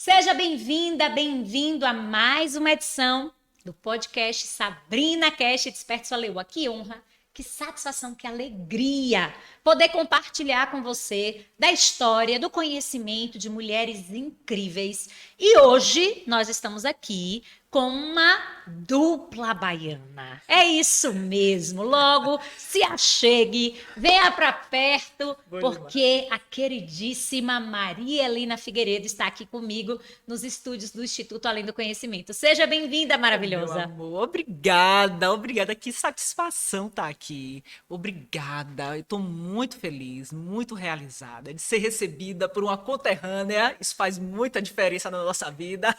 Seja bem-vinda, bem-vindo a mais uma edição do podcast Sabrina Cast Desperte Sua Leoa. Que honra, que satisfação, que alegria poder compartilhar com você da história, do conhecimento de mulheres incríveis. E hoje nós estamos aqui com uma dupla baiana. É isso mesmo. Logo, se achegue, venha para perto, porque a queridíssima Maria Helena Figueiredo está aqui comigo nos estúdios do Instituto Além do Conhecimento. Seja bem-vinda, maravilhosa. Meu amor, obrigada. Que satisfação estar aqui. Obrigada. Eu estou muito feliz, muito realizada de ser recebida por uma conterrânea. Isso faz muita diferença na nossa vida.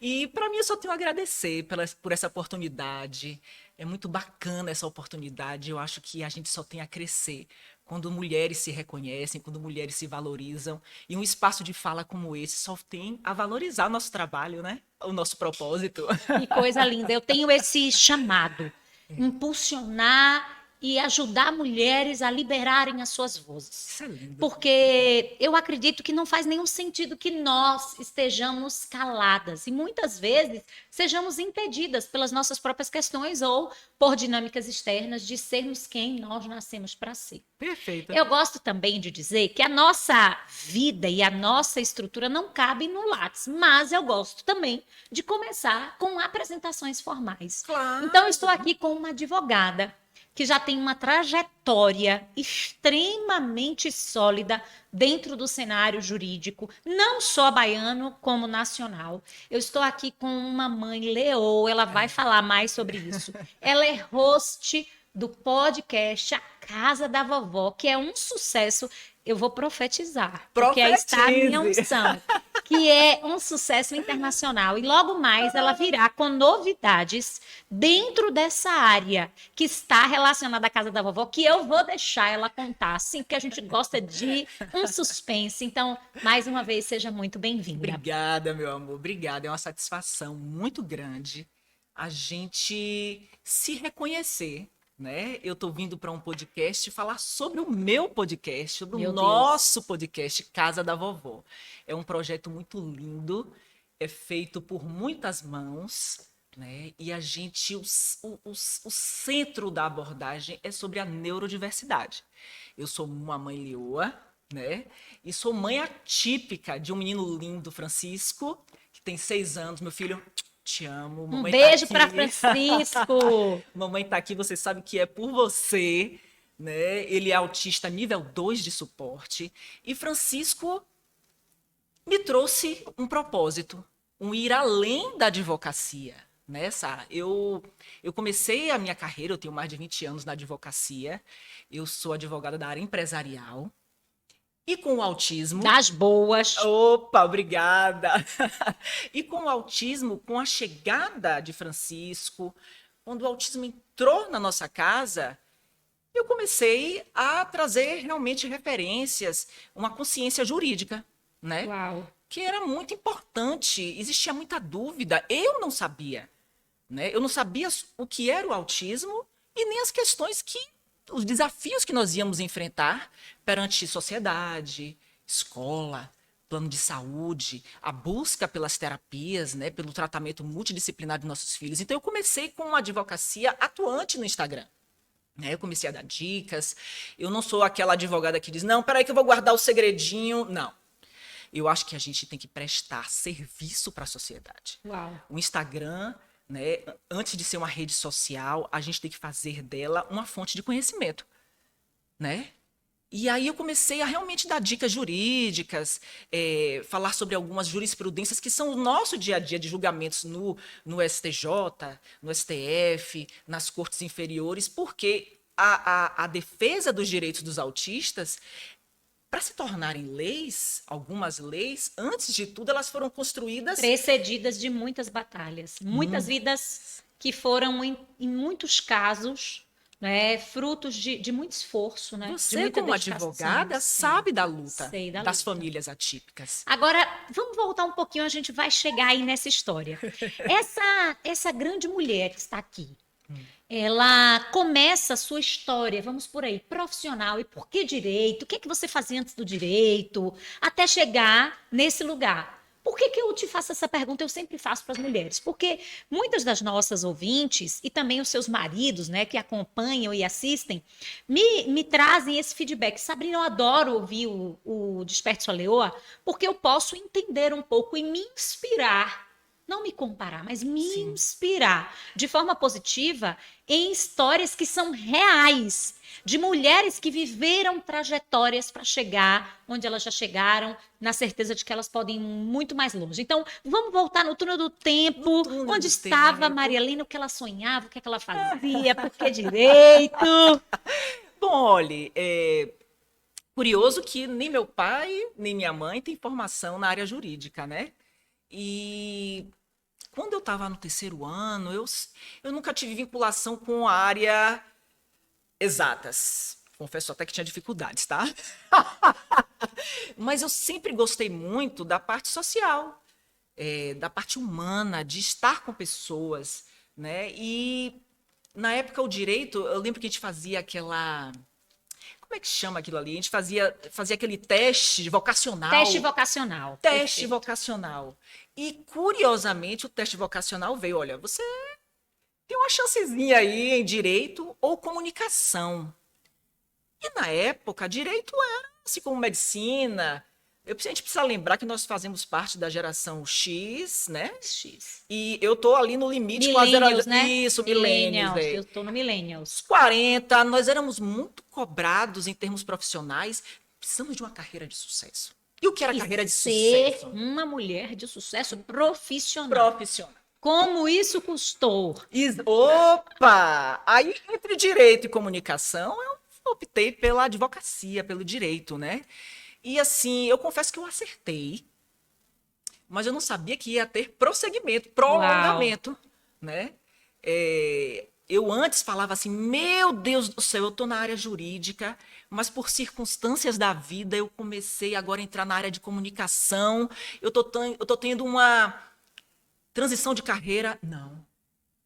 E para mim eu só tenho a agradecer por essa oportunidade. É muito bacana essa oportunidade. Eu acho que a gente só tem a crescer quando mulheres se reconhecem, quando mulheres se valorizam. E um espaço de fala como esse só tem a valorizar o nosso trabalho, né? O nosso propósito. Que coisa linda. Eu tenho esse chamado, impulsionar e ajudar mulheres a liberarem as suas vozes. Isso é lindo. Porque eu acredito que não faz nenhum sentido que nós estejamos caladas e muitas vezes sejamos impedidas pelas nossas próprias questões ou por dinâmicas externas de sermos quem nós nascemos para ser. Perfeito. Eu gosto também de dizer que a nossa vida e a nossa estrutura não cabem no Lattes, mas eu gosto também de começar com apresentações formais. Claro. Então, eu estou aqui com uma advogada que já tem uma trajetória extremamente sólida dentro do cenário jurídico, não só baiano, como nacional. Eu estou aqui com uma mãe leoa, ela vai falar mais sobre isso. Ela é host do podcast A Casa da Vovó, que é um sucesso. Eu vou profetizar, porque aí está a minha unção, que é um sucesso internacional. E logo mais ela virá com novidades dentro dessa área que está relacionada à Casa da Vovó, que eu vou deixar ela contar, sim, porque a gente gosta de um suspense. Então, mais uma vez, seja muito bem-vinda. Obrigada, meu amor. Obrigada. É uma satisfação muito grande a gente se reconhecer, né? Eu tô vindo para um podcast falar sobre o meu podcast, sobre Meu o Deus. nosso podcast Casa da Vovó. É um projeto muito lindo, é feito por muitas mãos, né? E a gente, o centro da abordagem é sobre a neurodiversidade. Eu sou uma mãe leoa, né? E sou mãe atípica de um menino lindo, Francisco, que tem 6 anos. Meu filho, te amo. Um Mamãe beijo tá para aqui. Francisco. Mamãe tá aqui, você sabe que é por você, né? Ele é autista nível 2 de suporte. E Francisco me trouxe um propósito, um ir além da advocacia. Né, Sá? Eu comecei a minha carreira, eu tenho mais de 20 anos na advocacia. Eu sou advogada da área empresarial. E com o autismo. Das boas. Opa, obrigada! E com o autismo, com a chegada de Francisco, quando o autismo entrou na nossa casa, eu comecei a trazer realmente referências, uma consciência jurídica, né? Uau. Que era muito importante, existia muita dúvida, eu não sabia, né? Eu não sabia o que era o autismo e nem as questões os desafios que nós íamos enfrentar perante sociedade, escola, plano de saúde, a busca pelas terapias, né, pelo tratamento multidisciplinar de nossos filhos. Então eu comecei com uma advocacia atuante no Instagram. Eu comecei a dar dicas. Eu não sou aquela advogada que diz, não, peraí que eu vou guardar o segredinho. Não. Eu acho que a gente tem que prestar serviço para a sociedade. Uau. O Instagram, né, antes de ser uma rede social, a gente tem que fazer dela uma fonte de conhecimento, né? E aí eu comecei a realmente dar dicas jurídicas, falar sobre algumas jurisprudências que são o nosso dia a dia de julgamentos no STJ, no STF, nas cortes inferiores, porque a defesa dos direitos dos autistas, para se tornarem leis, algumas leis, antes de tudo, elas foram construídas... Precedidas de muitas batalhas, muitas vidas que foram, em muitos casos, né, frutos de muito esforço, né? De Você, muita como dedicação. advogada, sabe da luta Sei da das luta. famílias atípicas. Agora, vamos voltar um pouquinho, a gente vai chegar aí nessa história. Essa grande mulher que está aqui, ela começa a sua história, vamos por aí, profissional. E por que direito? O que é que você fazia antes do direito? Até chegar nesse lugar. Por que que eu te faço essa pergunta? Eu sempre faço para as mulheres. Porque muitas das nossas ouvintes e também os seus maridos, né, que acompanham e assistem, me trazem esse feedback. Sabrina, eu adoro ouvir o Desperte Sua Leoa, porque eu posso entender um pouco e me inspirar. Não me comparar, mas me Sim. inspirar de forma positiva em histórias que são reais, de mulheres que viveram trajetórias para chegar onde elas já chegaram, na certeza de que elas podem ir muito mais longe. Então, vamos voltar no túnel do tempo, No túnel onde do estava tempo. Maria Helena, o que ela sonhava, o que é que ela fazia, por que direito. Bom, olha, curioso que nem meu pai, nem minha mãe têm formação na área jurídica, né? E quando eu estava no terceiro ano, eu nunca tive vinculação com a área exatas. Confesso até que tinha dificuldades, tá? Mas eu sempre gostei muito da parte social, da parte humana, de estar com pessoas, né? E na época o direito, eu lembro que a gente fazia aquela. Como é que chama aquilo ali? A gente fazia aquele teste vocacional. Teste vocacional. Teste Perfeito. vocacional. E, curiosamente, o teste vocacional veio, olha, você tem uma chancezinha aí em direito ou comunicação. E, na época, direito era, assim como medicina. A gente precisa lembrar que nós fazemos parte da geração X, né? X. E eu tô ali no limite com a Millennials, né? Isso, millennials, Eu estou no Millennials. 40, nós éramos muito cobrados em termos profissionais. Precisamos de uma carreira de sucesso. E o que era E carreira de ser sucesso? uma mulher de sucesso profissional. Profissional. Como isso custou? Opa! Aí, entre direito e comunicação, eu optei pela advocacia, pelo direito, né? E assim, eu confesso que eu acertei, mas eu não sabia que ia ter prosseguimento, prolongamento, né? Eu antes falava assim, meu Deus do céu, eu estou na área jurídica, mas por circunstâncias da vida eu comecei agora a entrar na área de comunicação, eu tô tendo uma transição de carreira. Não,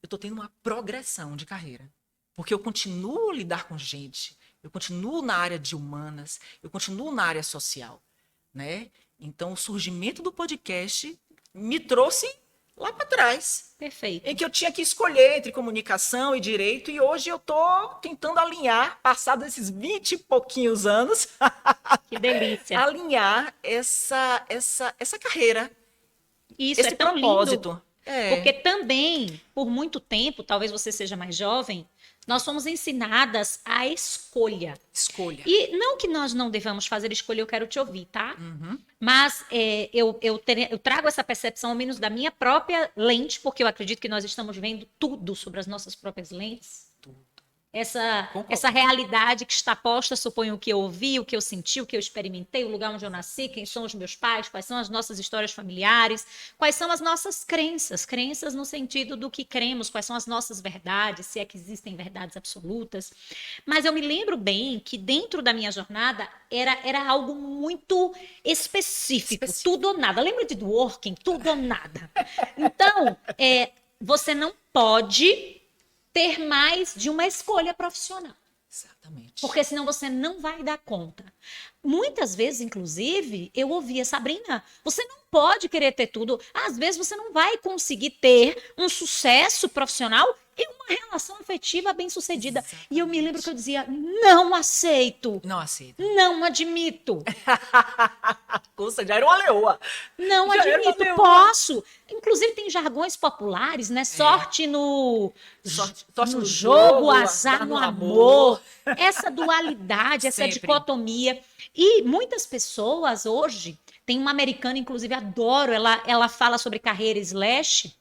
eu estou tendo uma progressão de carreira, porque eu continuo a lidar com gente, eu continuo na área de humanas, eu continuo na área social, né? Então, o surgimento do podcast me trouxe lá para trás, Perfeito. em que eu tinha que escolher entre comunicação e direito, e hoje eu estou tentando alinhar, passados esses 20 e pouquinhos anos, Que delícia. alinhar essa carreira, Isso esse é tão lindo. propósito. Porque também, por muito tempo, talvez você seja mais jovem, nós fomos ensinadas a escolha. Escolha. E não que nós não devamos fazer escolha, eu quero te ouvir, tá? Uhum. Mas eu trago essa percepção, ao menos da minha própria lente, porque eu acredito que nós estamos vendo tudo sobre as nossas próprias lentes. Essa realidade que está posta, suponho o que eu ouvi, o que eu senti, o que eu experimentei, o lugar onde eu nasci, quem são os meus pais, quais são as nossas histórias familiares, quais são as nossas crenças no sentido do que cremos, quais são as nossas verdades, se é que existem verdades absolutas. Mas eu me lembro bem que dentro da minha jornada era algo muito específico, tudo ou nada. Lembra de Dworkin? Tudo ou nada. Então, você não pode ter mais de uma escolha profissional. Exatamente. Porque senão você não vai dar conta. Muitas vezes, inclusive, eu ouvia, Sabrina, você não pode querer ter tudo. Às vezes você não vai conseguir ter um sucesso profissional e uma relação afetiva bem-sucedida. E eu me lembro que eu dizia, não aceito. Não aceito. Não admito. Nossa, já era uma leoa. Não Já era uma admito, leoa. posso. Inclusive tem jargões populares, né? Sorte Sorte no no jogo, azar no amor. Essa dualidade, essa Sempre. dicotomia. E muitas pessoas hoje, tem uma americana, inclusive, adoro, ela fala sobre carreira slash,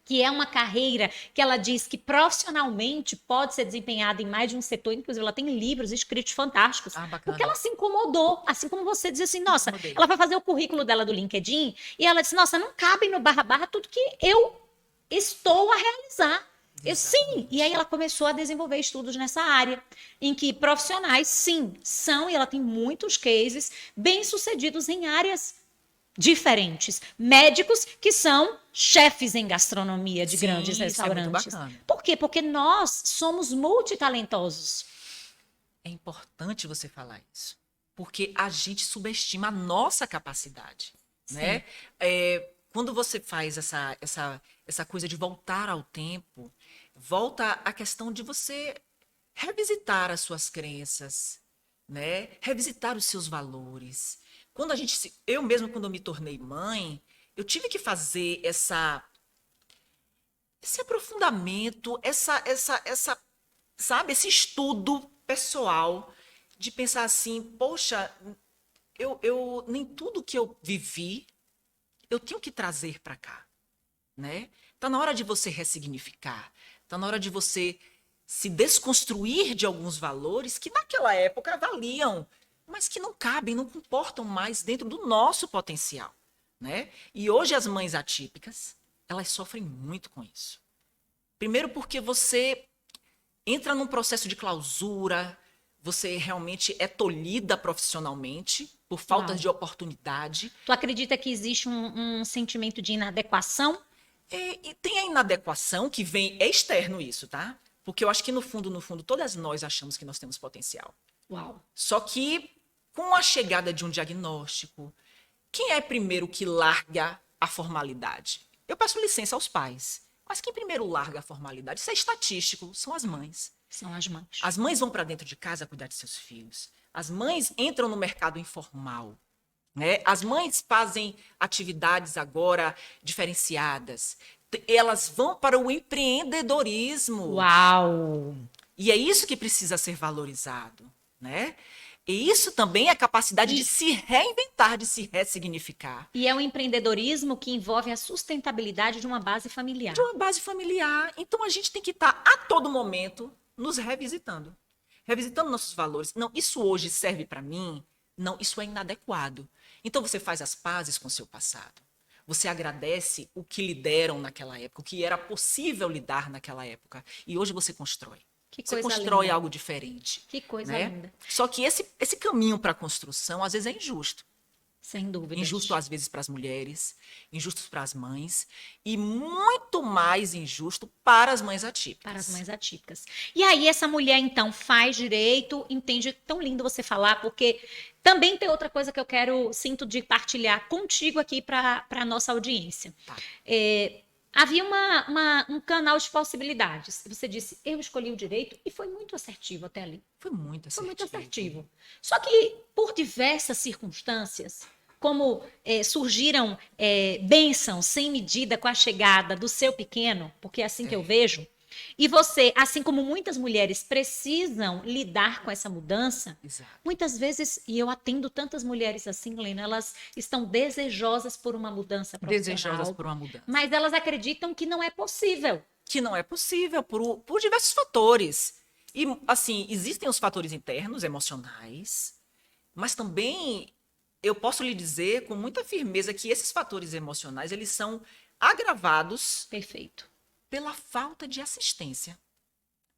que é uma carreira que ela diz que profissionalmente pode ser desempenhada em mais de um setor, inclusive ela tem livros escritos fantásticos, Ah, bacana. porque ela se incomodou, assim como você diz assim, nossa, Incomodei. ela vai fazer o currículo dela do LinkedIn e ela disse, nossa, não cabe no barra tudo que eu estou a realizar. Sim, e aí ela começou a desenvolver estudos nessa área, em que profissionais, sim, são, e ela tem muitos cases bem-sucedidos em áreas diferentes. Médicos que são chefes em gastronomia de Sim, grandes isso é muito restaurantes. bacana. Por quê? Porque nós somos multitalentosos. É importante você falar isso, porque a gente subestima a nossa capacidade. Sim. né? Quando você faz essa coisa de voltar ao tempo, volta a questão de você revisitar as suas crenças, né? Revisitar os seus valores. Eu mesmo quando eu me tornei mãe, eu tive que fazer esse aprofundamento, sabe, esse estudo pessoal de pensar assim, poxa, nem tudo que eu vivi eu tenho que trazer para cá, né? Tá na hora de você ressignificar, tá na hora de você se desconstruir de alguns valores que naquela época valiam, mas que não cabem, não comportam mais dentro do nosso potencial, né? E hoje as mães atípicas, elas sofrem muito com isso. Primeiro porque você entra num processo de clausura, você realmente é tolhida profissionalmente por faltas Uau. de oportunidade. Tu acredita que existe um sentimento de inadequação? E tem a inadequação que vem, é externo isso, tá? Porque eu acho que no fundo, todas nós achamos que nós temos potencial. Uau. Só que com a chegada de um diagnóstico, quem é primeiro que larga a formalidade? Eu peço licença aos pais, mas quem primeiro larga a formalidade? Isso é estatístico, são as mães. São as mães. As mães vão para dentro de casa cuidar de seus filhos. As mães entram no mercado informal, né? As mães fazem atividades agora diferenciadas. Elas vão para o empreendedorismo. Uau! E é isso que precisa ser valorizado, né? E isso também é a capacidade de se reinventar, de se ressignificar. E é um empreendedorismo que envolve a sustentabilidade de uma base familiar. De uma base familiar. Então a gente tem que estar a todo momento nos revisitando. Revisitando nossos valores. Não, isso hoje serve para mim? Não, isso é inadequado. Então você faz as pazes com o seu passado. Você agradece o que lhe deram naquela época, o que era possível lhe dar naquela época. E hoje você constrói. Que Você coisa constrói linda. algo diferente. Que coisa Né? linda. Só que esse caminho para a construção, às vezes, é injusto. Sem dúvida. Injusto, às vezes, para as mulheres, injusto para as mães, e muito mais injusto para as mães atípicas. Para as mães atípicas. E aí, essa mulher, então, faz direito, entende? Tão lindo você falar, porque também tem outra coisa que eu sinto de partilhar contigo aqui para a nossa audiência. Tá. Havia um canal de possibilidades. Você disse, eu escolhi o direito, e foi muito assertivo até ali. Foi muito assertivo. Foi muito assertivo. Só que, por diversas circunstâncias, como surgiram bênçãos sem medida com a chegada do seu pequeno, porque é assim que eu vejo, e você, assim como muitas mulheres precisam lidar com essa mudança, Exato. muitas vezes, e eu atendo tantas mulheres assim, Lena, elas estão desejosas por uma mudança profissional, Desejosas por uma mudança. mas elas acreditam que não é possível. Que não é possível por diversos fatores. E, assim, existem os fatores internos, emocionais, mas também eu posso lhe dizer com muita firmeza que esses fatores emocionais, eles são agravados Perfeito. pela falta de assistência.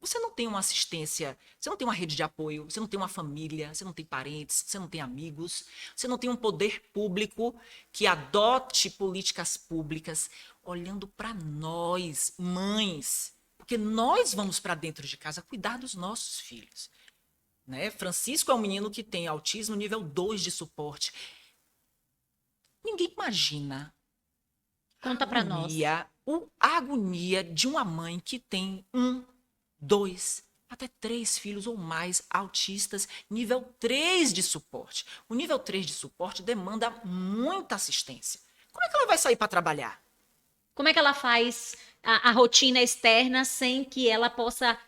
Você não tem uma assistência, você não tem uma rede de apoio, você não tem uma família, você não tem parentes, você não tem amigos, você não tem um poder público que adote políticas públicas olhando para nós, mães, porque nós vamos para dentro de casa cuidar dos nossos filhos. Né? Francisco é um menino que tem autismo nível 2 de suporte. Ninguém imagina Conta para nós. A agonia de uma mãe que tem 1, 2, até 3 filhos ou mais autistas, nível 3 de suporte. O nível 3 de suporte demanda muita assistência. Como é que ela vai sair para trabalhar? Como é que ela faz a rotina externa sem que ela possa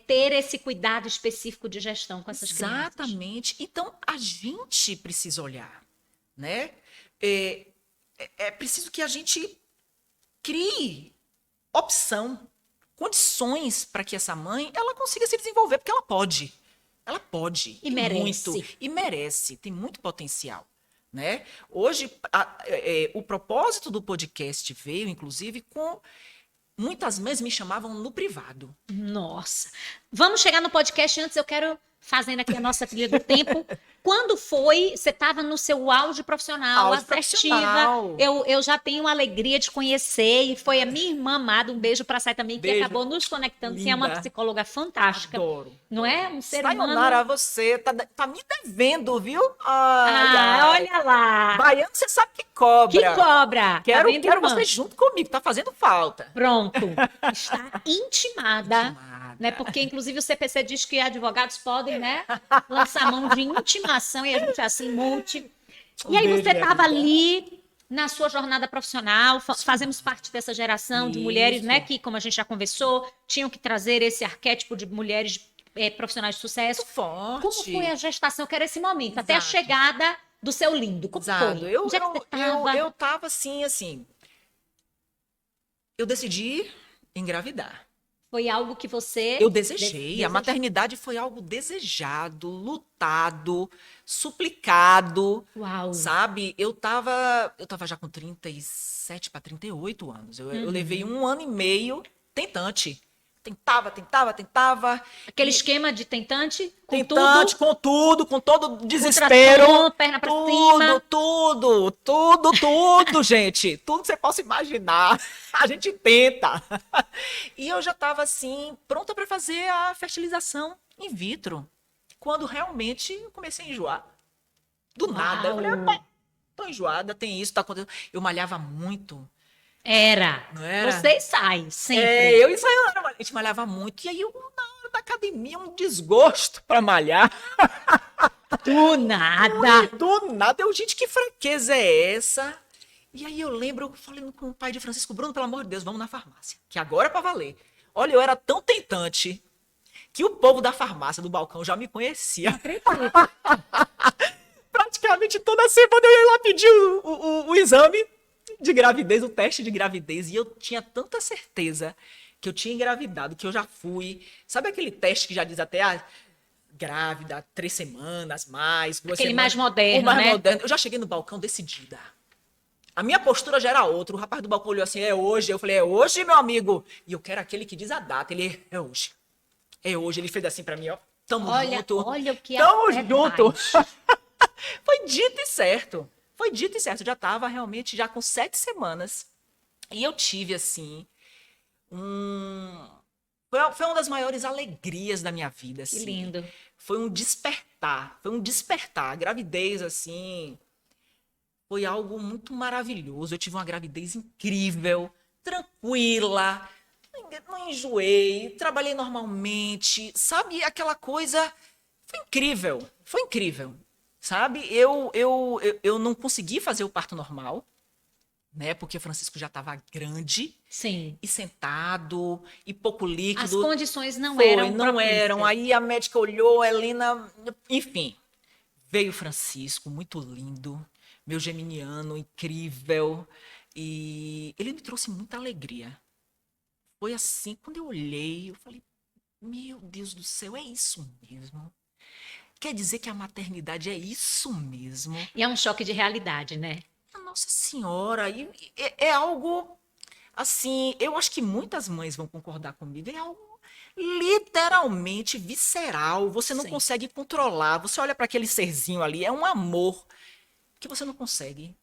ter esse cuidado específico de gestão com essas crianças? Exatamente. Então, a gente precisa olhar, né? É preciso que a gente crie opção, condições para que essa mãe ela consiga se desenvolver, porque ela pode. Ela pode. E merece. Muito, e merece, tem muito potencial. Né? Hoje, o propósito do podcast veio, inclusive, com muitas mães me chamavam no privado. Nossa, Vamos chegar no podcast. Antes eu quero, fazendo aqui a nossa trilha do tempo, quando foi, você estava no seu auge profissional, Auge assertiva, profissional. eu já tenho a alegria de conhecer, e foi a minha irmã amada, um beijo para a Sai também, que Beijo. acabou nos conectando, sim, é uma Linda. psicóloga fantástica, Adoro. não é? Um ser humano... Sayonara, você tá me devendo, viu? Ai, Ah, ai. olha lá! Baiano, você sabe que cobra. Que cobra! Quero, Tá vendo, quero irmã? você junto comigo, tá fazendo falta. Pronto, está intimada, Intimada. né? Porque inclusive o CPC diz que advogados podem, né, lançar mão de intimação e a gente assim multi. E aí beijo, você minha estava vida. ali na sua jornada profissional, fazemos parte dessa geração de mulheres, né, Isso. que, como a gente já conversou, tinham que trazer esse arquétipo de mulheres profissionais de sucesso. Muito forte. Como foi a gestação? Eu quero esse momento, até a Exato. chegada do seu lindo. Como Exato. foi? Onde é que você estava? Eu tava assim. Eu decidi engravidar. Foi algo que você... Eu desejei. A desejou? maternidade foi algo desejado, lutado, suplicado. Uau. Sabe? Eu tava já com 37 para 38 anos. Eu levei 1 ano e meio tentante. Tentava. Aquele esquema de tentante, com Tentante, tudo, com todo desespero. ultrassom, perna pra cima. Tudo, gente. Tudo que você possa imaginar. A gente tenta. E eu já estava assim, pronta para fazer a fertilização in vitro. Quando realmente eu comecei a enjoar. Do nada. Eu falei, Uau. tô enjoada, tem isso, tá acontecendo. Eu malhava muito. Era. Não era? Você sai, sempre. Eu e Sayonara, a gente malhava muito. E aí, na hora da academia, um desgosto para malhar. Do nada. Do nada, gente, que fraqueza é essa? E aí eu lembro, eu falei com o pai de Francisco, Bruno, pelo amor de Deus, vamos na farmácia, que agora é pra valer. Olha, eu era tão tentante que o povo da farmácia, do balcão, já me conhecia. Praticamente toda semana eu ia lá pedir o exame de gravidez, o teste de gravidez, e eu tinha tanta certeza que eu tinha engravidado, que eu já fui. Sabe aquele teste que já diz até grávida, 3 semanas, mais, 2 Aquele semanas. mais moderno, O mais né? moderno. Eu já cheguei no balcão decidida. A minha postura já era outra. O rapaz do balcão olhou assim, é hoje? Eu falei, é hoje, meu amigo? E eu quero aquele que diz a data. Ele, é hoje. É hoje. Ele fez assim pra mim, ó. Tamo junto. Olha o que Tamo a fé junto. faz. Foi dito e certo. Foi dito e certo. Eu já tava realmente já com 7 semanas. E eu tive, assim, Foi uma das maiores alegrias da minha vida, Que assim. lindo. Foi um despertar. A gravidez, assim, foi algo muito maravilhoso. Eu tive uma gravidez incrível, tranquila, não enjoei, trabalhei normalmente, sabe? Aquela coisa foi incrível, sabe? Eu não consegui fazer o parto normal, né? Porque Francisco já estava grande Sim. e sentado e pouco As líquido. condições não Foi, eram não eram. propícias. Aí a médica olhou, a Helena, enfim. Veio Francisco, muito lindo, meu geminiano, incrível. E ele me trouxe muita alegria. Foi assim, quando eu olhei, eu falei, meu Deus do céu, é isso mesmo? Quer dizer que a maternidade é isso mesmo? E é um choque de realidade, né? Nossa Senhora, é algo, assim, eu acho que muitas mães vão concordar comigo, é algo literalmente visceral, você não Sim. consegue controlar, você olha para aquele serzinho ali, é um amor que você não consegue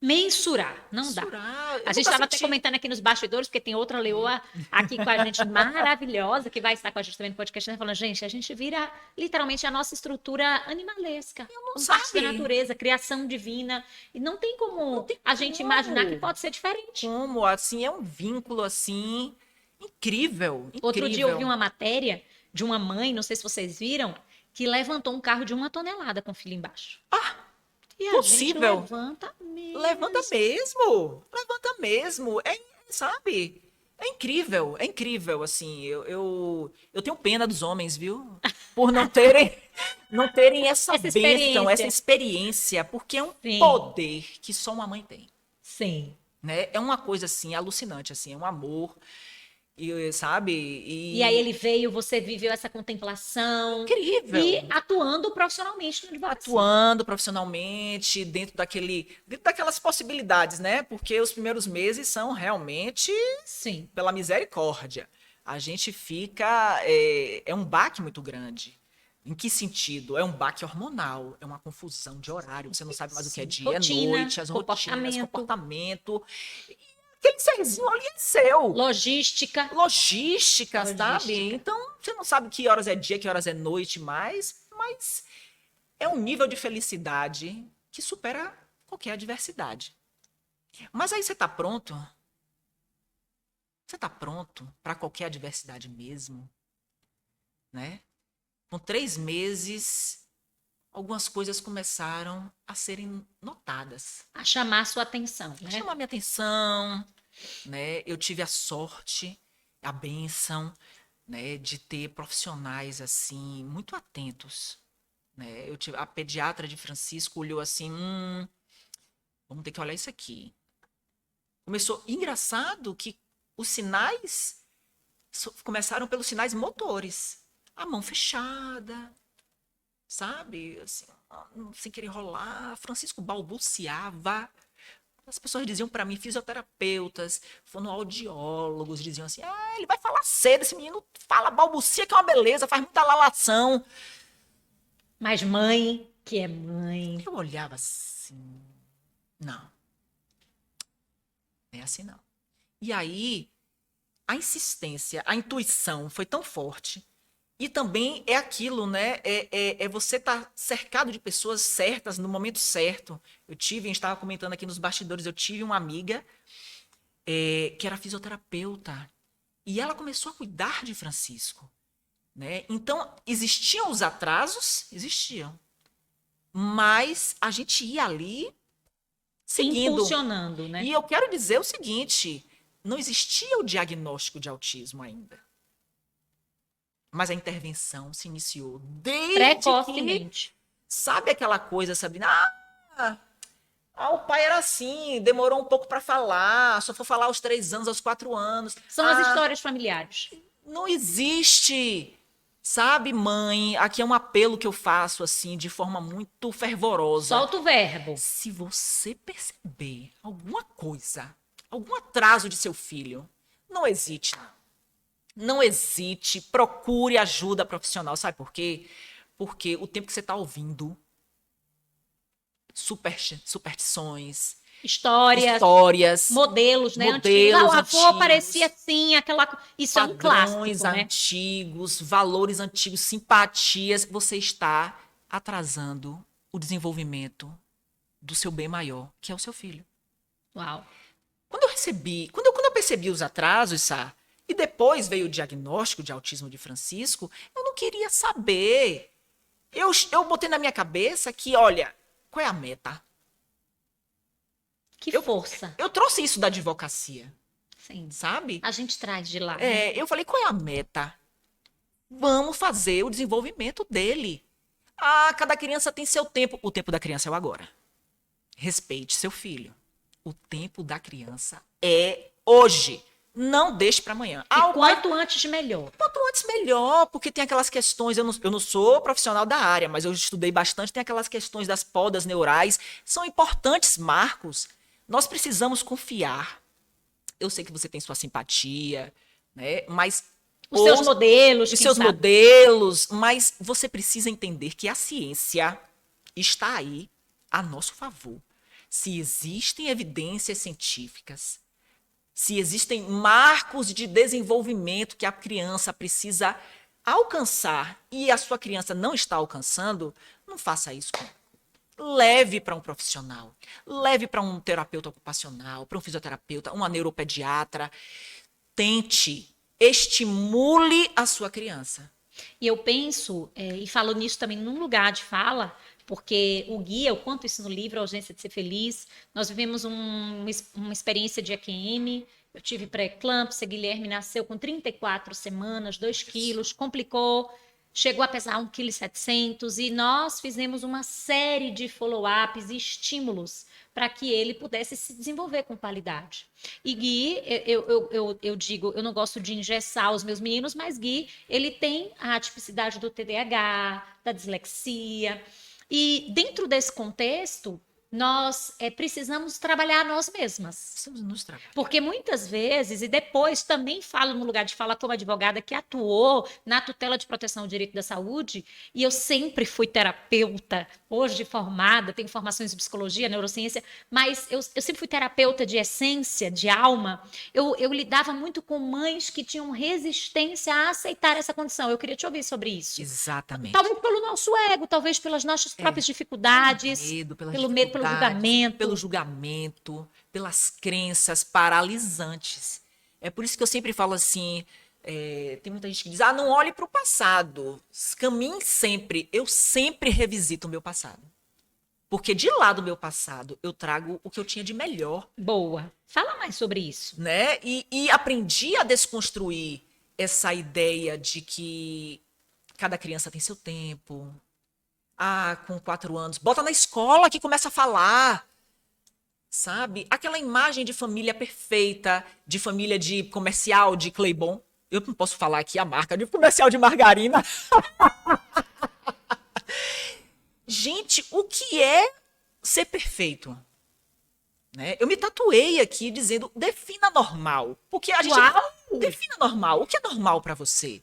Mensurar, não dá. mensurar. Eu A gente nunca estava até senti. comentando aqui nos bastidores, porque tem outra leoa aqui com a gente maravilhosa, que vai estar com a gente também no podcast, né, falando, gente, a gente vira literalmente a nossa estrutura animalesca, como parte da sabe. natureza, criação divina, e não tem como a gente como. imaginar que pode ser diferente. Como, assim, é um vínculo, assim, incrível, Outro dia eu vi incrível. uma matéria de uma mãe, não sei se vocês viram, que levantou um carro de 1 tonelada com o filho embaixo. E a possível. gente levanta mesmo. Levanta mesmo, sabe? É incrível, assim, eu tenho pena dos homens, viu? Por não terem essa Essa bênção, essa experiência. experiência, porque é um Sim. poder que só uma mãe tem, Sim. né? É uma coisa, assim, alucinante, assim, é um amor, e, sabe? E aí ele veio, você viveu essa contemplação. Incrível. E atuando profissionalmente no advocacia. Atuando profissionalmente, dentro daquelas possibilidades, né? Porque os primeiros meses são realmente Sim. pela misericórdia. a gente fica. É um baque muito grande. Em que sentido? É um baque hormonal, é uma confusão de horário, você não sabe mais o que é Sim. dia, é Rotina, noite, as rotinas, comportamento, comportamento. E aquele serzinho ali é seu. logística. Logística, sabe? Logística. Então, você não sabe que horas é dia, que horas é noite mais, mas é um nível de felicidade que supera qualquer adversidade. Mas aí você tá pronto? Você tá pronto para qualquer adversidade mesmo, né? Com 3 meses, algumas coisas começaram a serem notadas. A chamar sua atenção, né? Chamar minha atenção, né? Eu tive a sorte, a bênção, né, de ter profissionais assim muito atentos, né? A pediatra de Francisco olhou assim, vamos ter que olhar isso aqui. Começou engraçado que os sinais começaram pelos sinais motores, a mão fechada, sabe? Assim, sem querer rolar. Francisco balbuciava. As pessoas diziam para mim, fisioterapeutas, fonoaudiólogos, diziam assim: ele vai falar cedo, esse menino fala balbucia, que é uma beleza, faz muita lalação. Mas mãe, que é mãe. Eu olhava assim: não, não é assim não. E aí, a insistência, a intuição foi tão forte. E também é aquilo, né? É você estar cercado de pessoas certas no momento certo. A gente estava comentando aqui nos bastidores, eu tive uma amiga que era fisioterapeuta. E ela começou a cuidar de Francisco, né? Então, existiam os atrasos? Existiam. Mas a gente ia ali seguindo. Impulsionando, né? E eu quero dizer o seguinte, não existia o diagnóstico de autismo ainda. Mas a intervenção se iniciou desde Precocemente. que, sabe aquela coisa, Sabrina? O pai era assim, demorou um pouco para falar, só foi falar aos 3 anos, aos 4 anos. São as histórias familiares. Não existe, sabe, mãe? Aqui é um apelo que eu faço, assim, de forma muito fervorosa. Solta o verbo. Se você perceber alguma coisa, algum atraso de seu filho, não hesite, não. Não hesite, procure ajuda profissional. Sabe por quê? Porque o tempo que você está ouvindo superstições, Histórias, modelos, né? Antigos. O avô antigos, parecia assim, aquela. Isso é um padrões clássico, né? antigos, valores antigos, simpatias, você está atrasando o desenvolvimento do seu bem maior, que é o seu filho. Uau. Quando eu percebi os atrasos, Sá, e depois veio o diagnóstico de autismo de Francisco, eu não queria saber. Eu botei na minha cabeça que, olha, qual é a meta? Que força. Eu trouxe isso da advocacia, Sim. sabe? A gente traz de lá. Né? Eu falei, qual é a meta? Vamos fazer o desenvolvimento dele. Cada criança tem seu tempo. O tempo da criança é o agora. Respeite seu filho. O tempo da criança é hoje. Não deixe para amanhã. E quanto antes, melhor. Quanto antes, melhor, porque tem aquelas questões. Eu não sou profissional da área, mas eu estudei bastante. Tem aquelas questões das podas neurais. São importantes marcos. Nós precisamos confiar. Eu sei que você tem sua simpatia, né? Mas os seus modelos. Os seus modelos, mas você precisa entender que a ciência está aí a nosso favor. Se existem evidências científicas, se existem marcos de desenvolvimento que a criança precisa alcançar e a sua criança não está alcançando, não faça isso. Leve para um profissional, leve para um terapeuta ocupacional, para um fisioterapeuta, uma neuropediatra. Tente, estimule a sua criança. E eu penso, e falo nisso também num lugar de fala, porque o guia, eu conto isso no livro, A Urgência de Ser Feliz, nós vivemos uma experiência de EQM, eu tive pré-eclâmpsia, Guilherme nasceu com 34 semanas, 2 quilos, complicou, chegou a pesar 1,7 kg e nós fizemos uma série de follow-ups e estímulos para que ele pudesse se desenvolver com qualidade. E Gui, eu digo, eu não gosto de engessar os meus meninos, mas Gui, ele tem a atipicidade do TDAH, da dislexia. E dentro desse contexto, nós precisamos trabalhar nós mesmas. Precisamos nos trabalhar. Porque muitas vezes, e depois também falo no lugar de fala como advogada que atuou na tutela de proteção ao direito da saúde, e eu sempre fui terapeuta, hoje formada, tenho formações em psicologia, neurociência, mas eu sempre fui terapeuta de essência, de alma. Eu lidava muito com mães que tinham resistência a aceitar essa condição. Eu queria te ouvir sobre isso. Exatamente. Talvez pelo nosso ego, talvez pelas nossas próprias dificuldades, pelo medo, pelo julgamento. Pelo julgamento, pelas crenças paralisantes. É por isso que eu sempre falo assim, tem muita gente que diz, não olhe para o passado, caminhe sempre. Eu sempre revisito o meu passado. Porque de lá do meu passado, eu trago o que eu tinha de melhor. Boa. Fala mais sobre isso. Né? E aprendi a desconstruir essa ideia de que cada criança tem seu tempo. Com 4 anos, bota na escola que começa a falar, sabe? Aquela imagem de família perfeita, de família de comercial de Claybon. Eu não posso falar aqui a marca de comercial de margarina. Gente, o que é ser perfeito? Né? Eu me tatuei aqui dizendo, defina normal. Porque a gente defina normal. O que é normal para você?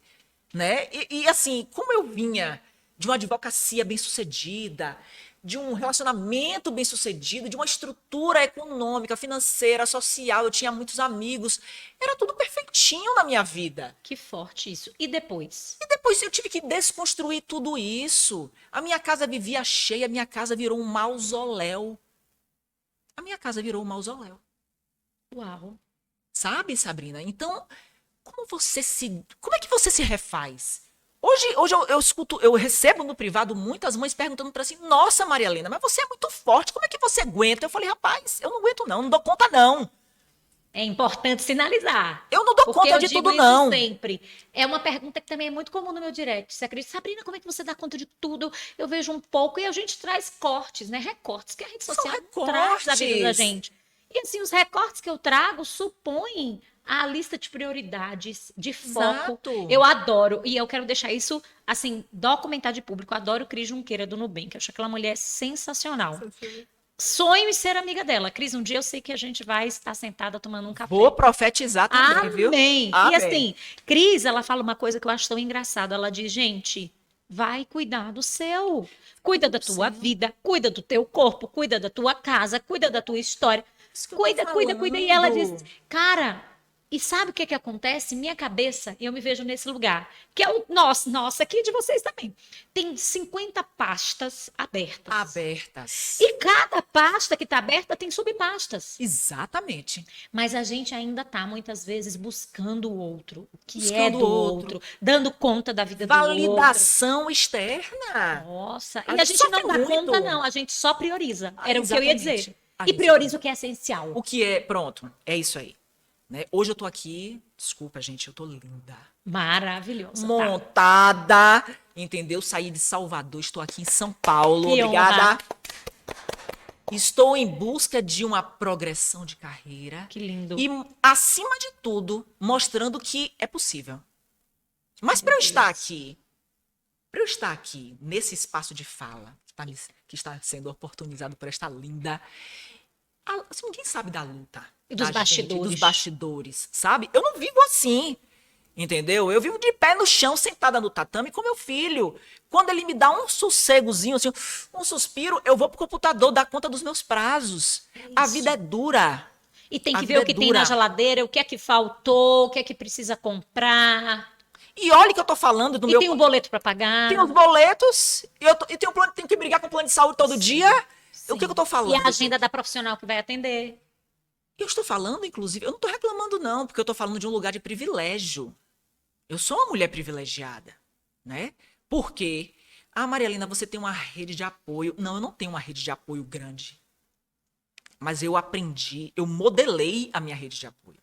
Né? E assim, como eu vinha de uma advocacia bem-sucedida, de um relacionamento bem-sucedido, de uma estrutura econômica, financeira, social, eu tinha muitos amigos, era tudo perfeitinho na minha vida. Que forte isso. E depois? E depois eu tive que desconstruir tudo isso. A minha casa vivia cheia, a minha casa virou um mausoléu. A minha casa virou um mausoléu. Uau. Sabe, Sabrina? Então, como é que você se refaz? Hoje eu recebo no privado muitas mães perguntando para assim, nossa, Maria Helena, mas você é muito forte, como é que você aguenta? Eu falei, rapaz, eu não aguento não dou conta não. É importante sinalizar. Eu não dou conta de tudo não. Sempre. É uma pergunta que também é muito comum no meu direct. Você acredita, Sabrina, como é que você dá conta de tudo? Eu vejo um pouco e a gente traz cortes, né? Recortes, que a rede social traz da vida da gente. E assim, os recortes que eu trago supõem a lista de prioridades, de foco. Exato. Eu adoro, e eu quero deixar isso, assim, documentado de público. Eu adoro Cris Junqueira do Nubank. Eu acho aquela mulher sensacional. Sonho em ser amiga dela. Cris, um dia eu sei que a gente vai estar sentada tomando um café. Vou profetizar também, viu? Amém. E assim, Cris, ela fala uma coisa que eu acho tão engraçada. Ela diz, gente, vai cuidar do seu. Cuida da tua vida, cuida do teu corpo, cuida da tua casa, cuida da tua história. Cuida. E ela diz, cara, e sabe o que acontece? Minha cabeça, eu me vejo nesse lugar, que é o nossa, aqui de vocês também. Tem 50 pastas abertas. E cada pasta que está aberta tem subpastas. Exatamente. Mas a gente ainda está, muitas vezes, buscando o outro, o que é do outro, dando conta da vida do outro. Validação externa. Nossa, e a gente não dá conta, não, a gente só prioriza. Era o que eu ia dizer. E prioriza o que é essencial. O que é, pronto, é isso aí. Né? Hoje eu tô aqui, desculpa, gente, eu tô linda. Maravilhosa. Montada, entendeu? Saí de Salvador, estou aqui em São Paulo. Que obrigada. honra. Estou em busca de uma progressão de carreira. Que lindo. E, acima de tudo, mostrando que é possível. Mas para eu estar aqui, nesse espaço de fala, que está sendo oportunizado por esta linda, ninguém sabe da luta. E dos bastidores. Dos bastidores, sabe? Eu não vivo assim, entendeu? Eu vivo de pé no chão, sentada no tatame com meu filho. Quando ele me dá um sossegozinho, assim, um suspiro, eu vou pro computador dar conta dos meus prazos. A vida é dura. E tem que ver o que tem na geladeira, o que é que faltou, o que é que precisa comprar. E olha que eu tô falando do meu... E tem um boleto para pagar. Tem os boletos, e tenho que brigar com o plano de saúde todo dia. Sim. O que eu tô falando? E a agenda da profissional que vai atender. Eu estou falando, inclusive, eu não estou reclamando não, porque eu estou falando de um lugar de privilégio. Eu sou uma mulher privilegiada, né? Porque, Maria Helena, você tem uma rede de apoio. Não, eu não tenho uma rede de apoio grande. Mas eu aprendi, eu modelei a minha rede de apoio.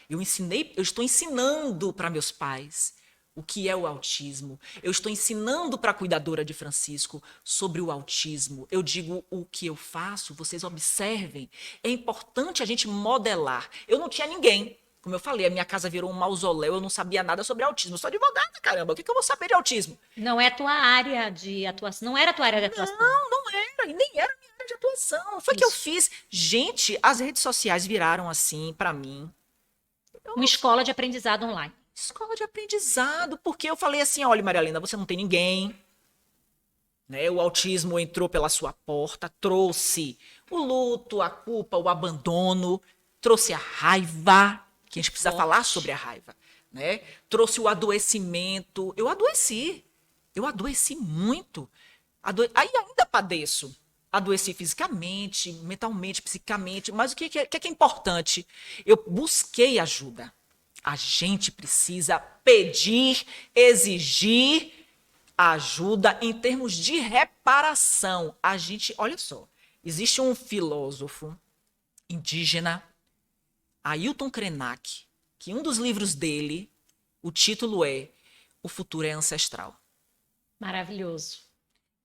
Eu estou ensinando para meus pais o que é o autismo. Eu estou ensinando para a cuidadora de Francisco sobre o autismo. Eu digo o que eu faço, vocês observem. É importante a gente modelar. Eu não tinha ninguém. Como eu falei, a minha casa virou um mausoléu, eu não sabia nada sobre autismo. Eu sou advogada, caramba, o que eu vou saber de autismo? Não é tua área de atuação, não era tua área de atuação. Não era, e nem era minha área área de atuação. Foi que eu fiz. Gente, as redes sociais viraram assim pra mim. Uma escola de aprendizado online. Escola de aprendizado, porque eu falei assim, olha, Maria Helena, você não tem ninguém, né? O autismo entrou pela sua porta, trouxe o luto, a culpa, o abandono, trouxe a raiva, que a gente precisa falar sobre a raiva, né? Trouxe o adoecimento. Eu adoeci muito. Aí ainda padeço. Adoeci fisicamente, mentalmente, psicicamente, mas o que é importante? Eu busquei ajuda. A gente precisa pedir, exigir ajuda em termos de reparação. A gente, olha só, existe um filósofo indígena, Ailton Krenak, que um dos livros dele, o título é O Futuro é Ancestral. Maravilhoso.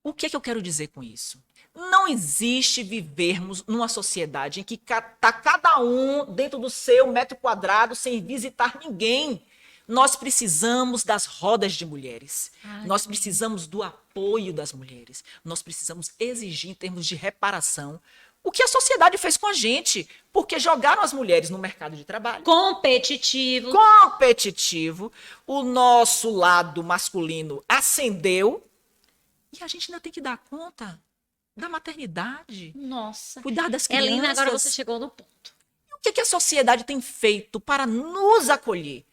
O que é que eu quero dizer com isso? Não existe vivermos numa sociedade em que está cada um dentro do seu metro quadrado sem visitar ninguém. Nós precisamos das rodas de mulheres. Nós precisamos do apoio das mulheres. Nós precisamos exigir em termos de reparação o que a sociedade fez com a gente, porque jogaram as mulheres no mercado de trabalho. Competitivo. Competitivo. O nosso lado masculino ascendeu. E a gente ainda tem que dar conta da maternidade. Nossa. Cuidar das crianças. Helena, agora você chegou no ponto. E o que a sociedade tem feito para nos acolher?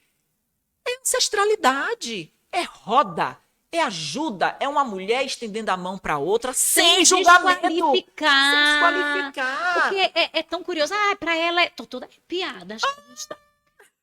É ancestralidade, é roda, é ajuda, é uma mulher estendendo a mão para outra sem julgamento. Sem desqualificar. Porque é tão curioso. Para ela é... Tô toda arrepiada. Acho que a gente tá...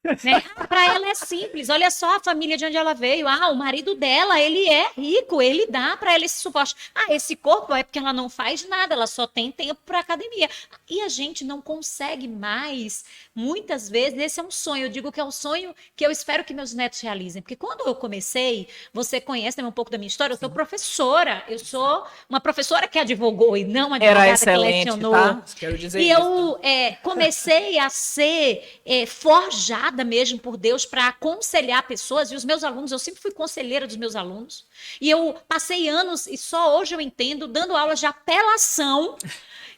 Né? Para ela é simples, olha só a família de onde ela veio. O marido dela, ele é rico, ele dá para ela esse suporte. Esse corpo é porque ela não faz nada, ela só tem tempo para academia. E a gente não consegue mais, muitas vezes, esse é um sonho. Eu digo que é um sonho que eu espero que meus netos realizem. Porque quando eu comecei, você conhece também um pouco da minha história, eu sou professora. Eu sou uma professora que advogou e não uma advogada que lecionou. Tá? Quero dizer e isso. eu comecei a ser forjada mesmo por Deus para aconselhar pessoas, e os meus alunos, eu sempre fui conselheira dos meus alunos, e eu passei anos, e só hoje eu entendo, dando aulas de apelação,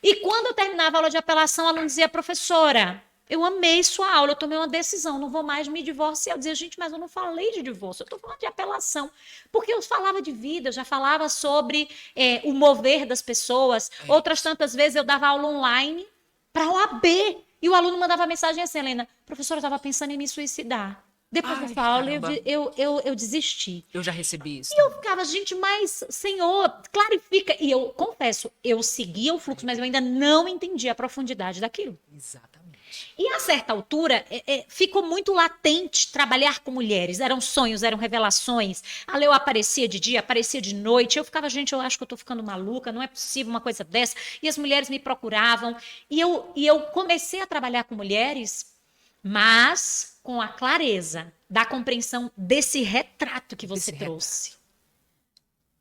e quando eu terminava a aula de apelação, o aluno dizia, professora, eu amei sua aula, eu tomei uma decisão, não vou mais me divorciar. Eu dizia, gente, mas eu não falei de divórcio, eu estou falando de apelação, porque eu falava de vida, eu já falava sobre o mover das pessoas, outras tantas vezes eu dava aula online para a OAB, e o aluno mandava mensagem assim, Helena, professora, eu estava pensando em me suicidar. Depois dessa aula, eu desisti. Eu já recebi isso. E eu ficava, gente, mas, Senhor, clarifica. E eu confesso, eu seguia o fluxo, mas eu ainda não entendia a profundidade daquilo. Exatamente. E a certa altura, ficou muito latente trabalhar com mulheres. Eram sonhos, eram revelações. A Leo aparecia de dia, aparecia de noite. Eu ficava, gente, eu acho que eu tô ficando maluca, não é possível uma coisa dessa. E as mulheres me procuravam. E eu comecei a trabalhar com mulheres, mas com a clareza da compreensão desse retrato que você trouxe.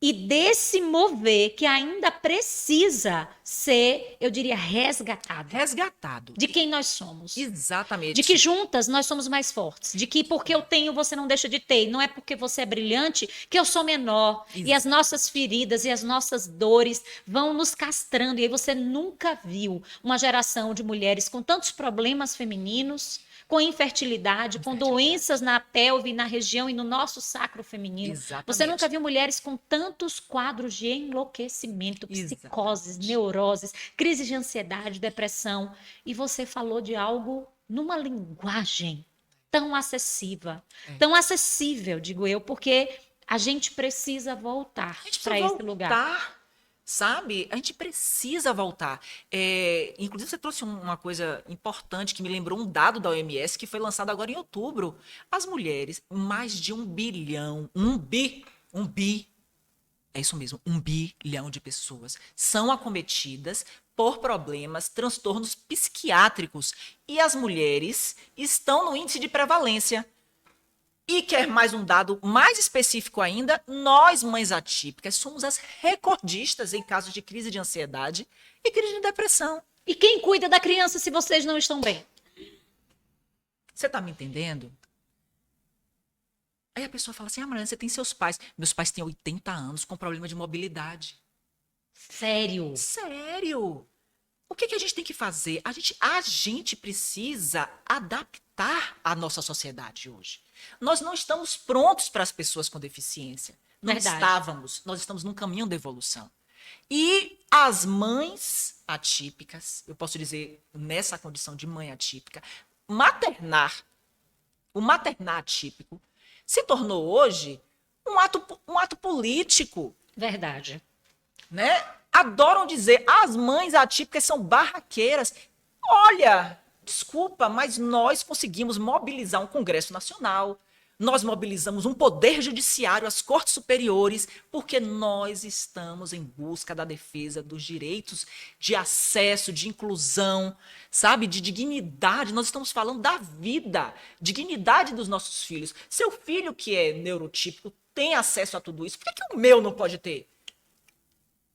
E desse mover que ainda precisa ser, eu diria, resgatado. Resgatado. De quem nós somos. Exatamente. De que juntas nós somos mais fortes. De que porque eu tenho, você não deixa de ter. E não é porque você é brilhante que eu sou menor. E as nossas feridas e as nossas dores vão nos castrando. E aí você nunca viu uma geração de mulheres com tantos problemas femininos, com infertilidade, com doenças na pelve, na região e no nosso sacro feminino. Exatamente. Você nunca viu mulheres com tantos quadros de enlouquecimento, psicoses, neuroses, crises de ansiedade, depressão. E você falou de algo numa linguagem tão acessível, digo eu, porque a gente precisa voltar para esse lugar. Sabe? A gente precisa voltar. Inclusive, você trouxe uma coisa importante que me lembrou um dado da OMS que foi lançado agora em outubro. As mulheres, mais de 1 bilhão, é isso mesmo, 1 bilhão de pessoas são acometidas por problemas, transtornos psiquiátricos. E as mulheres estão no índice de prevalência. E quer mais um dado mais específico ainda, nós, mães atípicas, somos as recordistas em casos de crise de ansiedade e crise de depressão. E quem cuida da criança se vocês não estão bem? Você está me entendendo? Aí a pessoa fala assim, Mariana, você tem seus pais. Meus pais têm 80 anos com problema de mobilidade. Sério? Sério? O que que a gente tem que fazer? A gente precisa adaptar a nossa sociedade hoje. Nós não estamos prontos para as pessoas com deficiência. Não Verdade. estávamos. Nós estamos num caminho de evolução. E as mães atípicas, eu posso dizer nessa condição de mãe atípica, o maternar atípico, se tornou hoje um ato político, Verdade. né? Adoram dizer, as mães atípicas são barraqueiras. Olha, desculpa, mas nós conseguimos mobilizar um Congresso Nacional, nós mobilizamos um poder judiciário, as cortes superiores, porque nós estamos em busca da defesa dos direitos de acesso, de inclusão, sabe, de dignidade. Nós estamos falando da vida, dignidade dos nossos filhos. Seu filho que é neurotípico tem acesso a tudo isso, por que o meu não pode ter?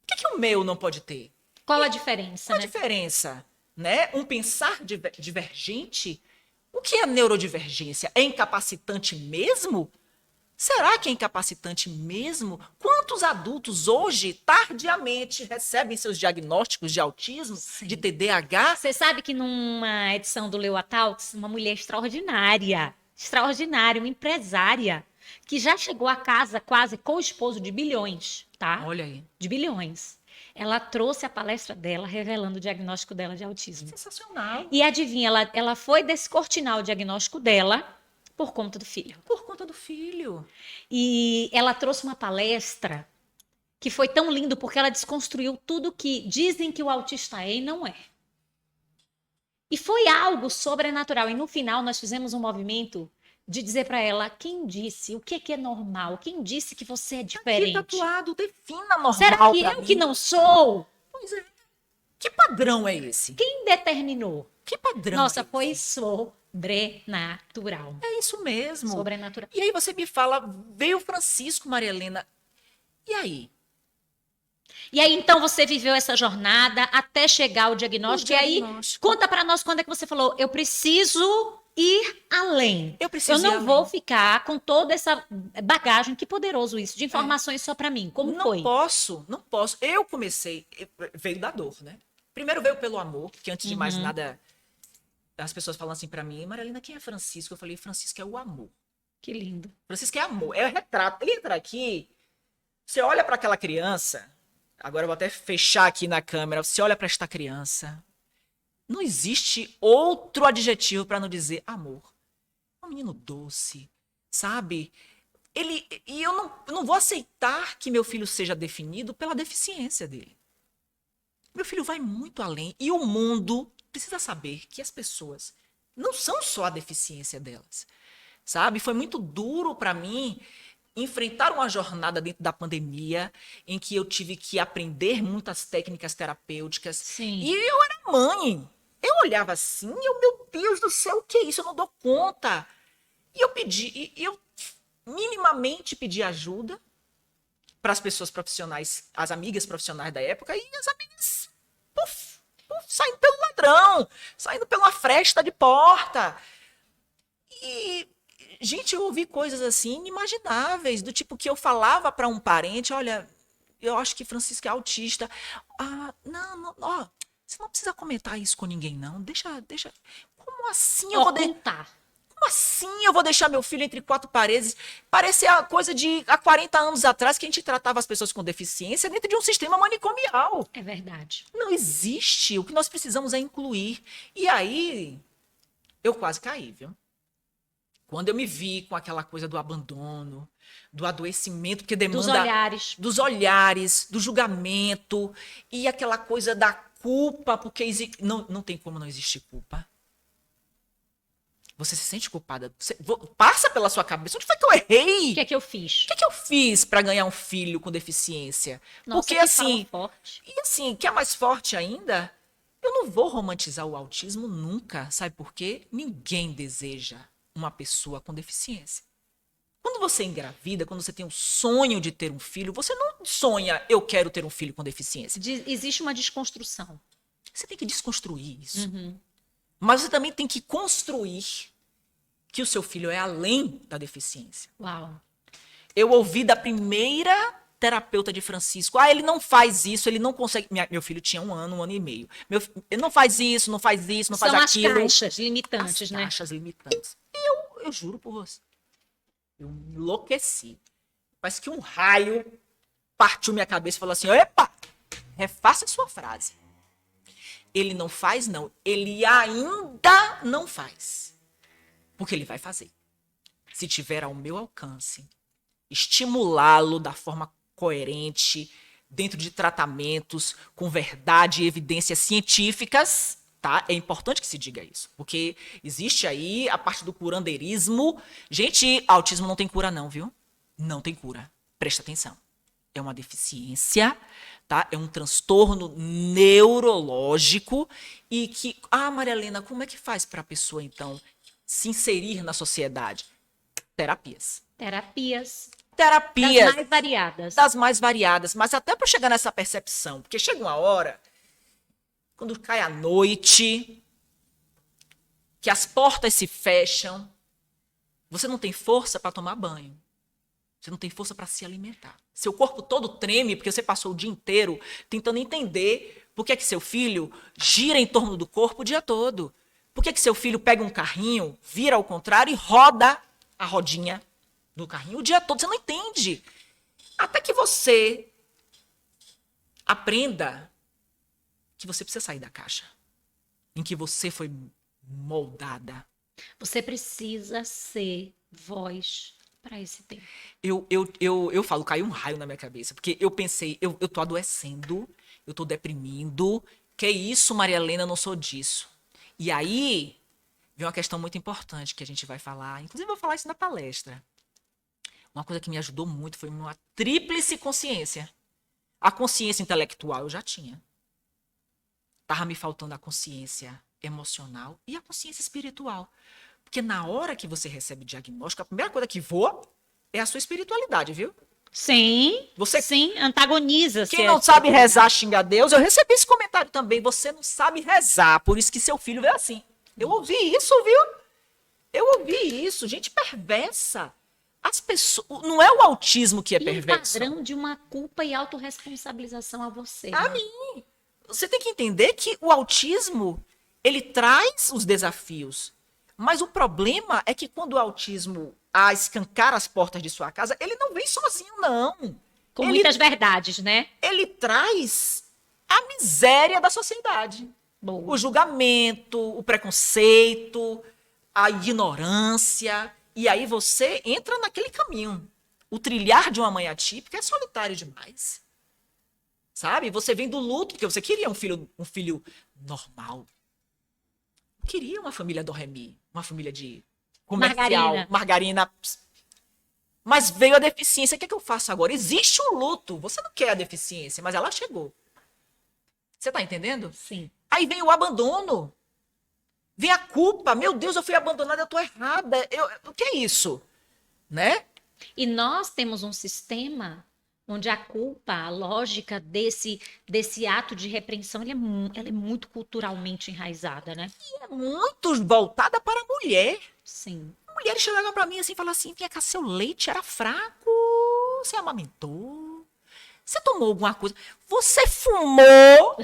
Por que o meu não pode ter? Qual a diferença, Qual a né? diferença, né? Um pensar divergente. O que é neurodivergência? É incapacitante mesmo? Será que é incapacitante mesmo? Quantos adultos hoje, tardiamente, recebem seus diagnósticos de autismo, Sim. de TDAH? Você sabe que numa edição do Lua Talks, uma mulher extraordinária, extraordinária, uma empresária, que já chegou a casa quase com o esposo de bilhões, tá? Olha aí. De bilhões. Ela trouxe a palestra dela revelando o diagnóstico dela de autismo. Sensacional. E adivinha, ela foi descortinar o diagnóstico dela por conta do filho. Por conta do filho. E ela trouxe uma palestra que foi tão lindo porque ela desconstruiu tudo que dizem que o autista é e não é. E foi algo sobrenatural. E no final nós fizemos um movimento de dizer para ela quem disse o que é normal, quem disse que você é Aqui diferente. tatuado, defina normal. Será que pra eu mim. que não sou? Pois é. Que padrão é esse? Quem determinou? Que padrão Nossa, é esse? foi sobrenatural. É isso mesmo. Sobrenatural. E aí você me fala, veio o Francisco, Maria Helena. E aí? E aí, então, você viveu essa jornada até chegar ao diagnóstico. O E aí, diagnóstico. conta para nós quando é que você falou, eu preciso ir além. Eu preciso Eu não ir além. vou ficar com toda essa bagagem, que poderoso isso, de informações só para mim. Como não foi? posso, não posso. Eu comecei, veio da dor, né? Primeiro veio pelo amor, porque antes de mais Uhum. nada, as pessoas falam assim pra mim, Maria Helena, quem é Francisco? Eu falei, Francisco é o amor. Que lindo. Francisco é amor, é retrato. Ele entra aqui, você olha pra aquela criança, agora eu vou até fechar aqui na câmera, você olha pra esta criança, não existe outro adjetivo pra não dizer amor. É um menino doce, sabe? E eu não vou aceitar que meu filho seja definido pela deficiência dele. Meu filho vai muito além. E o mundo precisa saber que as pessoas não são só a deficiência delas. Sabe? Foi muito duro para mim enfrentar uma jornada dentro da pandemia em que eu tive que aprender muitas técnicas terapêuticas. Sim. E eu era mãe. Eu olhava assim, meu Deus do céu, o que é isso? Eu não dou conta. E eu minimamente pedi ajuda para as pessoas profissionais, as amigas profissionais da época, e as amigas saindo pelo ladrão, saindo pela fresta de porta. E, gente, eu ouvi coisas assim inimagináveis, do tipo que eu falava para um parente, olha, eu acho que Francisco é autista. Ah, não, ó, você não precisa comentar isso com ninguém, não. Deixa. Como assim eu vou Ocultar. Como assim eu vou deixar meu filho entre quatro paredes? Parece a coisa de há 40 anos atrás que a gente tratava as pessoas com deficiência dentro de um sistema manicomial. É verdade. Não existe. O que nós precisamos é incluir. E aí, eu quase caí, viu? Quando eu me vi com aquela coisa do abandono, do adoecimento, porque demanda... Dos olhares. Dos olhares, do julgamento, e aquela coisa da culpa, porque não tem como não existir culpa. Você se sente culpada. Passa pela sua cabeça. Onde foi que eu errei? O que é que eu fiz? O que eu fiz para ganhar um filho com deficiência? Nossa, Porque que assim, fala forte. e assim, que é mais forte ainda, eu não vou romantizar o autismo nunca. Sabe por quê? Ninguém deseja uma pessoa com deficiência. Quando você engravida, quando você tem o sonho de ter um filho, você não sonha, eu quero ter um filho com deficiência. Existe uma desconstrução. Você tem que desconstruir isso. Uhum. Mas você também tem que construir que o seu filho é além da deficiência. Uau. Eu ouvi da primeira terapeuta de Francisco. Ah, ele não faz isso, ele não consegue. Meu filho tinha 1 ano e meio. Ele não faz isso, não faz isso, não faz São aquilo. as caixas limitantes, As né? caixas limitantes. Eu juro por você. Eu enlouqueci. Parece que um raio partiu minha cabeça e falou assim: epa, refaça a sua frase. Ele não faz, não. Ele ainda não faz. Porque ele vai fazer. Se tiver ao meu alcance, estimulá-lo da forma coerente, dentro de tratamentos, com verdade e evidências científicas, tá? É importante que se diga isso. Porque existe aí a parte do curandeirismo. Gente, autismo não tem cura não, viu? Não tem cura. Presta atenção. É uma deficiência, tá? É um transtorno neurológico e que... Ah, Maria Helena, como é que faz para a pessoa, então, se inserir na sociedade? Terapias. Terapias Terapias das mais variadas. das mais variadas, mas até para chegar nessa percepção, porque chega uma hora, quando cai a noite, que as portas se fecham, você não tem força para tomar banho. Você não tem força para se alimentar. Seu corpo todo treme porque você passou o dia inteiro tentando entender por que seu filho gira em torno do corpo o dia todo. Por que seu filho pega um carrinho, vira ao contrário e roda a rodinha do carrinho o dia todo. Você não entende. Até que você aprenda que você precisa sair da caixa em que você foi moldada. Você precisa ser voz para esse tempo. Eu falo, caiu um raio na minha cabeça, porque eu pensei, eu tô adoecendo, eu tô deprimindo. Que isso, Maria Helena, eu não sou disso. E aí, vem uma questão muito importante que a gente vai falar, inclusive eu vou falar isso na palestra. Uma coisa que me ajudou muito foi uma tríplice consciência. A consciência intelectual eu já tinha. Tava me faltando a consciência emocional e a consciência espiritual. Porque na hora que você recebe diagnóstico, a primeira coisa que voa é a sua espiritualidade, viu? Sim, Você, sim, antagoniza-se. quem não sabe rezar, xinga Deus. Eu recebi esse comentário também. Você não sabe rezar, por isso que seu filho veio assim. Eu ouvi isso, viu? Eu ouvi isso. Gente perversa. As pessoas, não é o autismo que é E um perverso. padrão de uma culpa e autorresponsabilização a você. A né? mim. Você tem que entender que o autismo, ele traz os desafios. Mas o problema é que quando o autismo escancar as portas de sua casa, ele não vem sozinho, não. Com ele, muitas verdades, né? ele traz a miséria da sociedade. Boa. O julgamento, o preconceito, a ignorância. E aí você entra naquele caminho. O trilhar de uma mãe atípica é solitário demais. Sabe? Você vem do luto, porque você queria um filho normal. Queria uma família do Remi, uma família de comercial, margarina. Mas veio a deficiência. O que é que eu faço agora? Existe um luto. Você não quer a deficiência, mas ela chegou. Você tá entendendo? Sim. Aí vem o abandono. Vem a culpa. Meu Deus, eu fui abandonada, eu tô errada. O que é isso? Né? E nós temos um sistema onde a culpa, a lógica desse ato de repreensão, ela é muito culturalmente enraizada, né? E é muito voltada para a mulher. Sim. Mulheres chegavam para mim assim e falavam assim: vinha cá, seu leite era fraco. Você amamentou? Você tomou alguma coisa? Você fumou?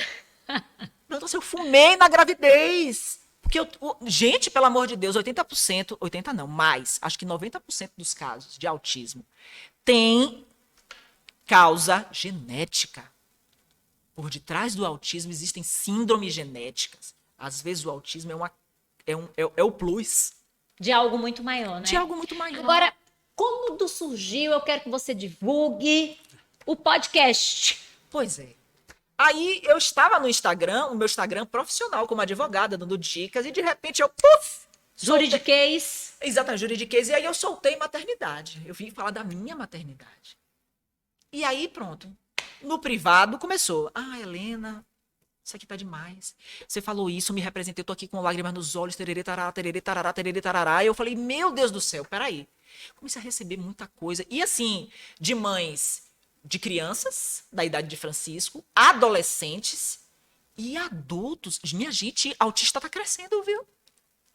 Então, eu fumei na gravidez. Porque, gente, pelo amor de Deus, 80%, 80% não, mais, acho que 90% dos casos de autismo tem causa genética. Por detrás do autismo existem síndromes genéticas. Às vezes o autismo é o plus. De algo muito maior, né? De algo muito maior. Agora, como tudo surgiu, eu quero que você divulgue o podcast. Pois é. Aí eu estava no Instagram, o meu Instagram profissional como advogada, dando dicas, e de repente eu, puf! Juridiquês. Exatamente, juridiquês. E aí eu soltei maternidade. Eu vim falar da minha maternidade. E aí pronto. No privado começou. Ah, Helena, isso aqui tá demais. Você falou isso, me representei, eu tô aqui com lágrimas nos olhos, tererê, tarará, tererê, tarará, tererê, tarará. E eu falei, meu Deus do céu, peraí. Comecei a receber muita coisa. E assim, de mães de crianças, da idade de Francisco, adolescentes e adultos. Minha gente, autista tá crescendo, viu?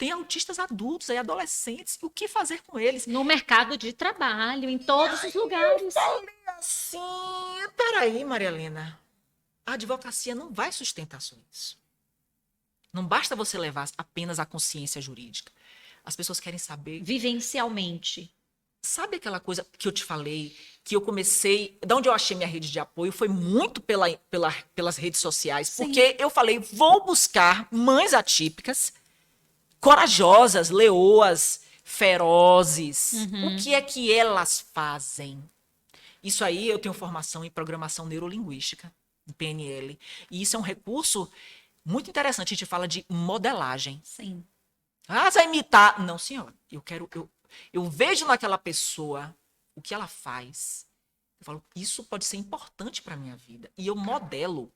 tem autistas adultos e adolescentes. O que fazer com eles? No mercado de trabalho, em todos os lugares. Falei assim, peraí, Maria Helena. A advocacia não vai sustentar só isso. Não basta você levar apenas a consciência jurídica. As pessoas querem saber. Vivencialmente. Sabe aquela coisa que eu te falei, que eu comecei, de onde eu achei minha rede de apoio, foi muito pelas redes sociais, Sim. porque eu falei, vou buscar mães atípicas, corajosas, leoas, ferozes. O que é que elas fazem? Isso aí eu tenho formação em programação neurolinguística, em PNL, e isso é um recurso muito interessante. A gente fala de modelagem. Sim. Ah, você vai imitar. Não, senhora, eu vejo naquela pessoa o que ela faz. Eu falo, isso pode ser importante para minha vida. E eu modelo.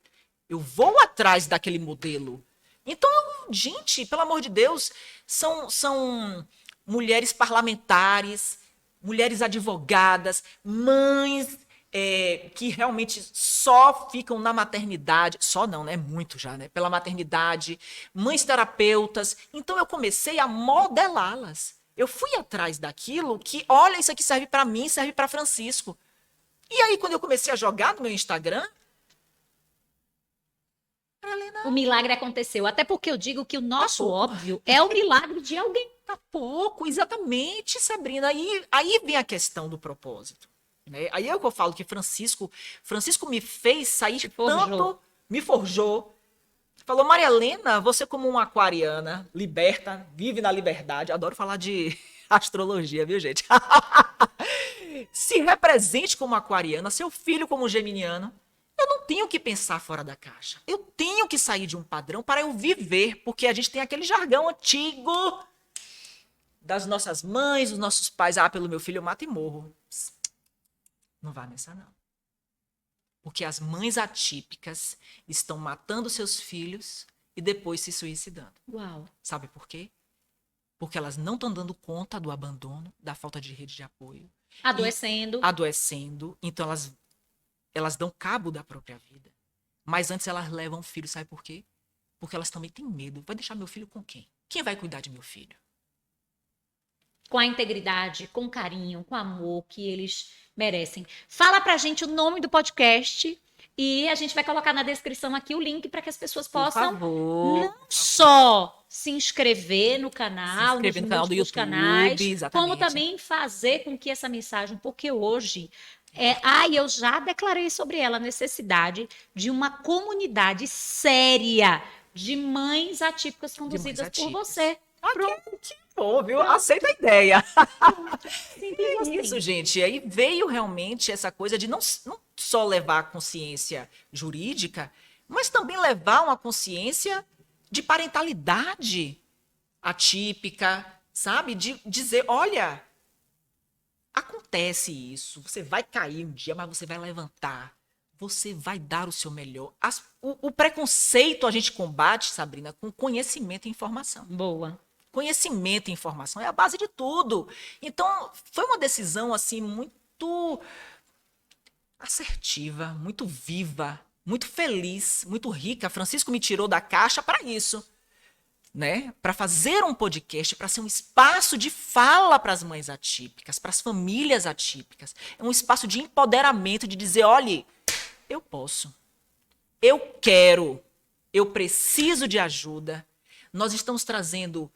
Eu vou atrás daquele modelo. Então, gente, pelo amor de Deus, são mulheres parlamentares, mulheres advogadas, mães que realmente só ficam na maternidade. Só não, né? Muito já, né? Pela maternidade. Mães terapeutas. Então, eu comecei a modelá-las. Eu fui atrás daquilo que, olha, isso aqui serve para mim, serve para Francisco. E aí, quando eu comecei a jogar no meu Instagram, O milagre aconteceu. Até porque eu digo que o nosso pouco. óbvio é o milagre de alguém. tá pouco, exatamente, Sabrina. Aí vem a questão do propósito. Né? Aí é o que eu falo que Francisco me fez sair tanto, me forjou. Falou, Maria Helena, você como uma aquariana, liberta, vive na liberdade. Adoro falar de astrologia, viu, gente? Se represente como aquariana, seu filho como geminiano. Eu não tenho que pensar fora da caixa. Eu tenho que sair de um padrão para eu viver, porque a gente tem aquele jargão antigo das nossas mães, dos nossos pais. Ah, pelo meu filho eu mato e morro. Não vá nessa, não. Porque as mães atípicas estão matando seus filhos e depois se suicidando. Uau. Sabe por quê? Porque elas não estão dando conta do abandono, da falta de rede de apoio. Adoecendo. Adoecendo. Então elas dão cabo da própria vida. Mas antes elas levam o filho, sabe por quê? Porque elas também têm medo. Vai deixar meu filho com quem? Quem vai cuidar de meu filho? Com a integridade, com carinho, com amor que eles merecem. Fala pra gente o nome do podcast e a gente vai colocar na descrição aqui o link para que as pessoas possam não só se inscrever no canal, no canal do YouTube, canais, exatamente. como também fazer com que essa mensagem, porque hoje eu já declarei sobre ela a necessidade de uma comunidade séria de mães atípicas conduzidas por você. Pronto. Que bom, viu? Aceita a ideia. Simples assim. Isso, gente. Aí veio realmente essa coisa de não só levar a consciência jurídica, mas também levar uma consciência de parentalidade atípica, sabe? De dizer, olha, acontece isso, você vai cair um dia, mas você vai levantar. Você vai dar o seu melhor. O preconceito a gente combate, Sabrina, com conhecimento e informação. Boa. Conhecimento e informação é a base de tudo. Então, foi uma decisão assim muito assertiva, muito viva, muito feliz, muito rica. Francisco me tirou da caixa para isso, né? Para fazer um podcast, para ser um espaço de fala para as mães atípicas, para as famílias atípicas. É um espaço de empoderamento, de dizer, olhe, eu posso, eu quero, eu preciso de ajuda. Nós estamos trazendo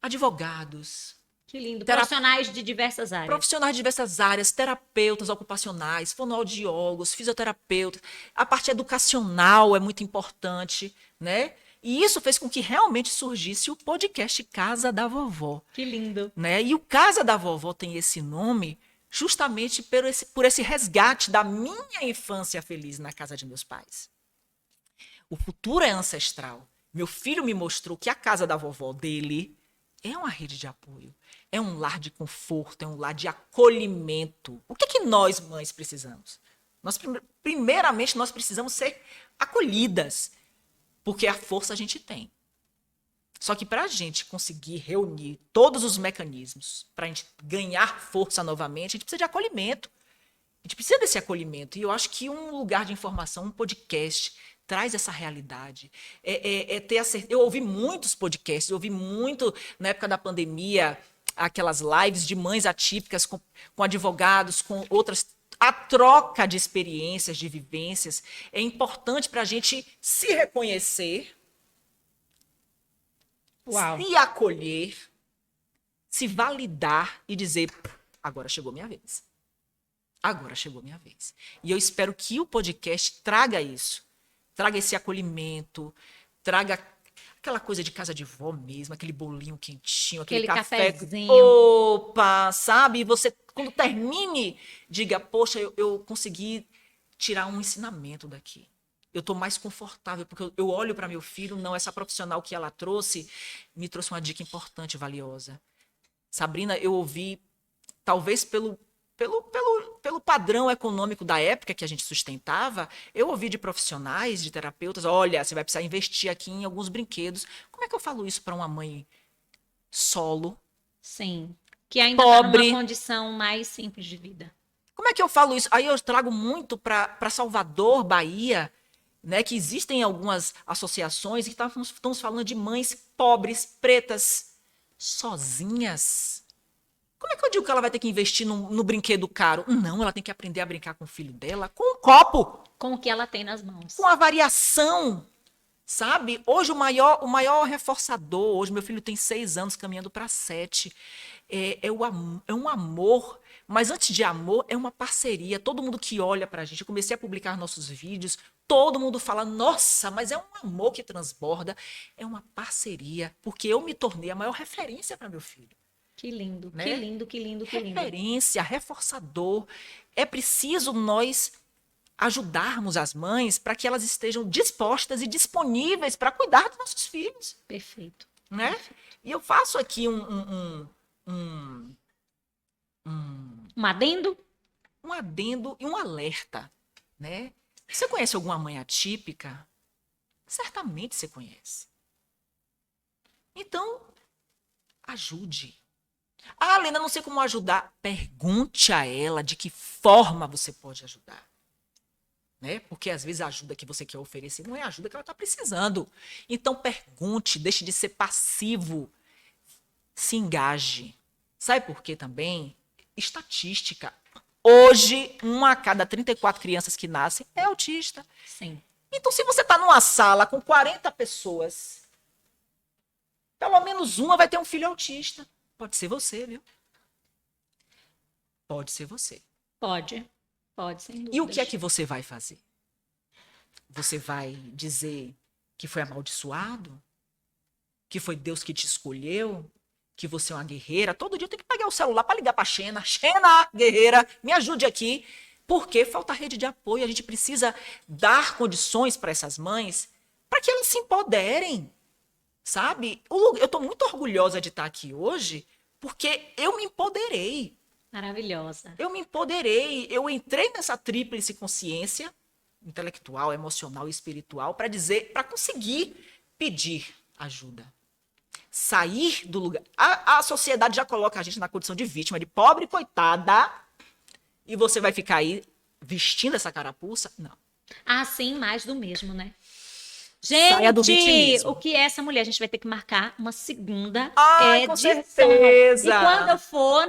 advogados. Que lindo. Profissionais de diversas áreas. Profissionais de diversas áreas, terapeutas ocupacionais, fonoaudiólogos, fisioterapeutas. A parte educacional é muito importante, né? E isso fez com que realmente surgisse o podcast Casa da Vovó. Que lindo. Né? E o Casa da Vovó tem esse nome justamente por esse resgate da minha infância feliz na casa de meus pais. O futuro é ancestral. Meu filho me mostrou que a casa da vovó dele é uma rede de apoio, é um lar de conforto, é um lar de acolhimento. O que é que nós, mães, precisamos? Primeiramente, nós precisamos ser acolhidas, porque a força a gente tem. Só que para a gente conseguir reunir todos os mecanismos, para a gente ganhar força novamente, a gente precisa de acolhimento. A gente precisa desse acolhimento. E eu acho que um lugar de informação, um podcast, traz essa realidade. Ter a certeza. Eu ouvi muitos podcasts, eu ouvi muito, na época da pandemia, aquelas lives de mães atípicas com advogados, com outras. A troca de experiências, de vivências, é importante para a gente se reconhecer, Uau. se acolher, se validar e dizer: agora chegou minha vez. Agora chegou minha vez. E eu espero que o podcast traga isso. Traga esse acolhimento, traga aquela coisa de casa de vó mesmo, aquele bolinho quentinho, aquele café. cafezinho. Opa, sabe? E você, quando termine, diga: poxa, eu consegui tirar um ensinamento daqui. Eu estou mais confortável, porque eu olho para meu filho, não, essa profissional que ela trouxe, me trouxe uma dica importante, valiosa. Sabrina, eu ouvi, talvez pelo padrão econômico da época que a gente sustentava, eu ouvi de profissionais, de terapeutas: olha, você vai precisar investir aqui em alguns brinquedos. Como é que eu falo isso para uma mãe solo, Sim. Que ainda está numa pobre? condição mais simples de vida. Como é que eu falo isso? Aí eu trago muito para Salvador, Bahia, né, que existem algumas associações que estamos falando de mães pobres, pretas, sozinhas. Como é que eu digo que ela vai ter que investir no brinquedo caro? Não, ela tem que aprender a brincar com o filho dela, com um copo, Com o que ela tem nas mãos. com a variação, sabe? Hoje o maior reforçador, hoje meu filho tem 6 anos, caminhando para 7, é um amor, mas antes de amor, é uma parceria. Todo mundo que olha pra gente, eu comecei a publicar nossos vídeos, todo mundo fala: nossa, mas é um amor que transborda, é uma parceria, porque eu me tornei a maior referência para meu filho. Que lindo, Né? que lindo, que lindo, que lindo. Referência, reforçador. É preciso nós ajudarmos as mães para que elas estejam dispostas e disponíveis para cuidar dos nossos filhos, Perfeito. né? E eu faço aqui um Um adendo? um adendo e um alerta, né? Você conhece alguma mãe atípica? Certamente você conhece. Então, ajude. Ah, Lena, não sei como ajudar. Pergunte a ela de que forma você pode ajudar. Né? Porque às vezes a ajuda que você quer oferecer não é a ajuda que ela está precisando. Então pergunte, deixe de ser passivo. Se engaje. Sabe por quê também? Estatística. Hoje, 1 a cada 34 crianças que nascem é autista. Sim. Então, se você está numa sala com 40 pessoas, pelo menos uma vai ter um filho autista. Pode ser você, viu? Pode ser você. Pode. Pode, sem dúvidas. E o que é que você vai fazer? Você vai dizer que foi amaldiçoado? Que foi Deus que te escolheu? Que você é uma guerreira? Todo dia eu tenho que pegar o celular para ligar para a Xena. Xena, guerreira, me ajude aqui. Porque falta rede de apoio. A gente precisa dar condições para essas mães para que elas se empoderem. Sabe? Eu estou muito orgulhosa de estar aqui hoje porque eu me empoderei. Maravilhosa. Eu me empoderei, eu entrei nessa tríplice consciência intelectual, emocional e espiritual para conseguir pedir ajuda. Sair do lugar. A sociedade já coloca a gente na condição de vítima, de pobre coitada, e você vai ficar aí vestindo essa carapuça? Não. Ah, sim, mais do mesmo, né? Saia do Gente, vitimismo. o que é essa mulher? A gente vai ter que marcar uma segunda Ai, com edição. certeza. E quando eu for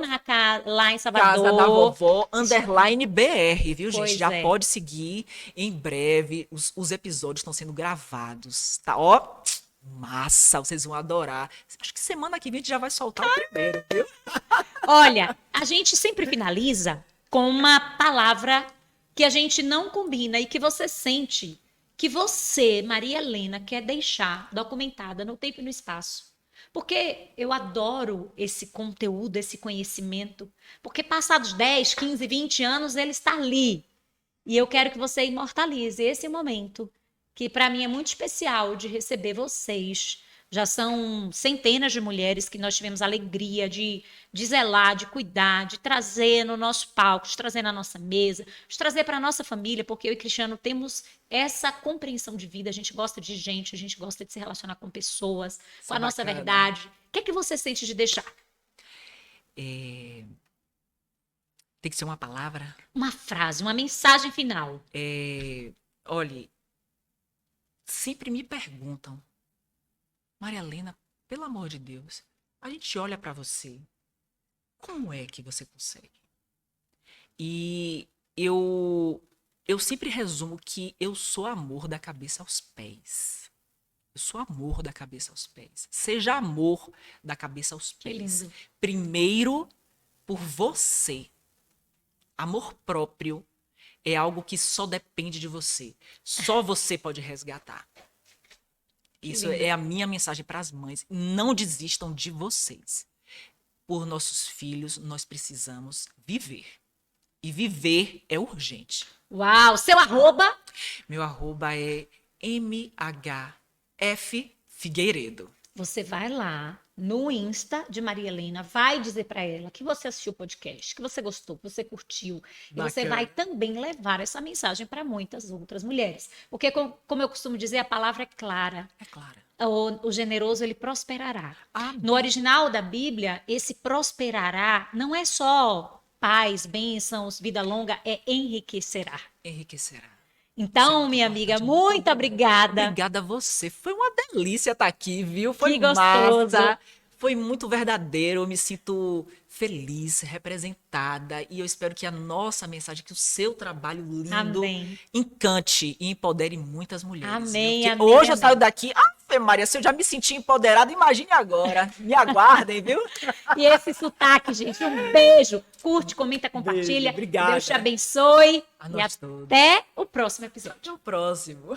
lá em Salvador... Casa da Vovó, _ BR, viu, gente? Pois Já é. pode seguir em breve. Os episódios estão sendo gravados, tá? Ó, massa, vocês vão adorar. Acho que semana que vem a gente já vai soltar o primeiro, viu? Olha, a gente sempre finaliza com uma palavra que a gente não combina e que você sente que você, Maria Helena, quer deixar documentada no tempo e no espaço. Porque eu adoro esse conteúdo, esse conhecimento, porque passados 10, 15, 20 anos ele está ali. E eu quero que você imortalize esse momento, que para mim é muito especial de receber vocês. Já são centenas de mulheres que nós tivemos a alegria de zelar, de cuidar, de trazer no nosso palco, de trazer na nossa mesa, de trazer para a nossa família, porque eu e Cristiano temos essa compreensão de vida, a gente gosta de gente, a gente gosta de se relacionar com pessoas, com a nossa bacana. verdade. O que é que você sente de deixar? Tem que ser uma palavra. Uma frase, uma mensagem final. Olhe, sempre me perguntam, Maria Helena, pelo amor de Deus, a gente olha para você, como é que você consegue? E eu sempre resumo que eu sou amor da cabeça aos pés. Eu sou amor da cabeça aos pés. Seja amor da cabeça aos Que pés. lindo. Primeiro, por você. Amor próprio é algo que só depende de você. Só você pode resgatar. Isso lindo. é a minha mensagem para as mães. Não desistam de vocês. Por nossos filhos, nós precisamos viver. E viver é urgente. Uau, seu arroba? Meu arroba é MHF Figueiredo. Você vai lá no Insta de Maria Helena, vai dizer para ela que você assistiu o podcast, que você gostou, que você curtiu. E você Bacana. vai também levar essa mensagem para muitas outras mulheres. Porque, como eu costumo dizer, a palavra é clara. É claro. O generoso, ele prosperará. Amém. No original da Bíblia, esse prosperará não é só paz, bênçãos, vida longa, é enriquecerá. Enriquecerá. Então, Isso é minha muito amiga, importante. muito obrigada. Obrigada a você. Foi uma delícia estar aqui, viu? Foi Que gostoso. massa. Foi muito verdadeiro. Eu me sinto feliz, representada. E eu espero que a nossa mensagem, que o seu trabalho lindo, Amém. encante e empodere muitas mulheres. Amém, viu? Porque amém, hoje eu amém. saio daqui. Ave Maria, se eu já me senti empoderada, imagine agora. Me aguardem, viu? E esse sotaque, gente, um beijo. Curte, comenta, compartilha. Beijo, obrigada. Deus te abençoe. A E nós todos. até o próximo episódio. Até o próximo.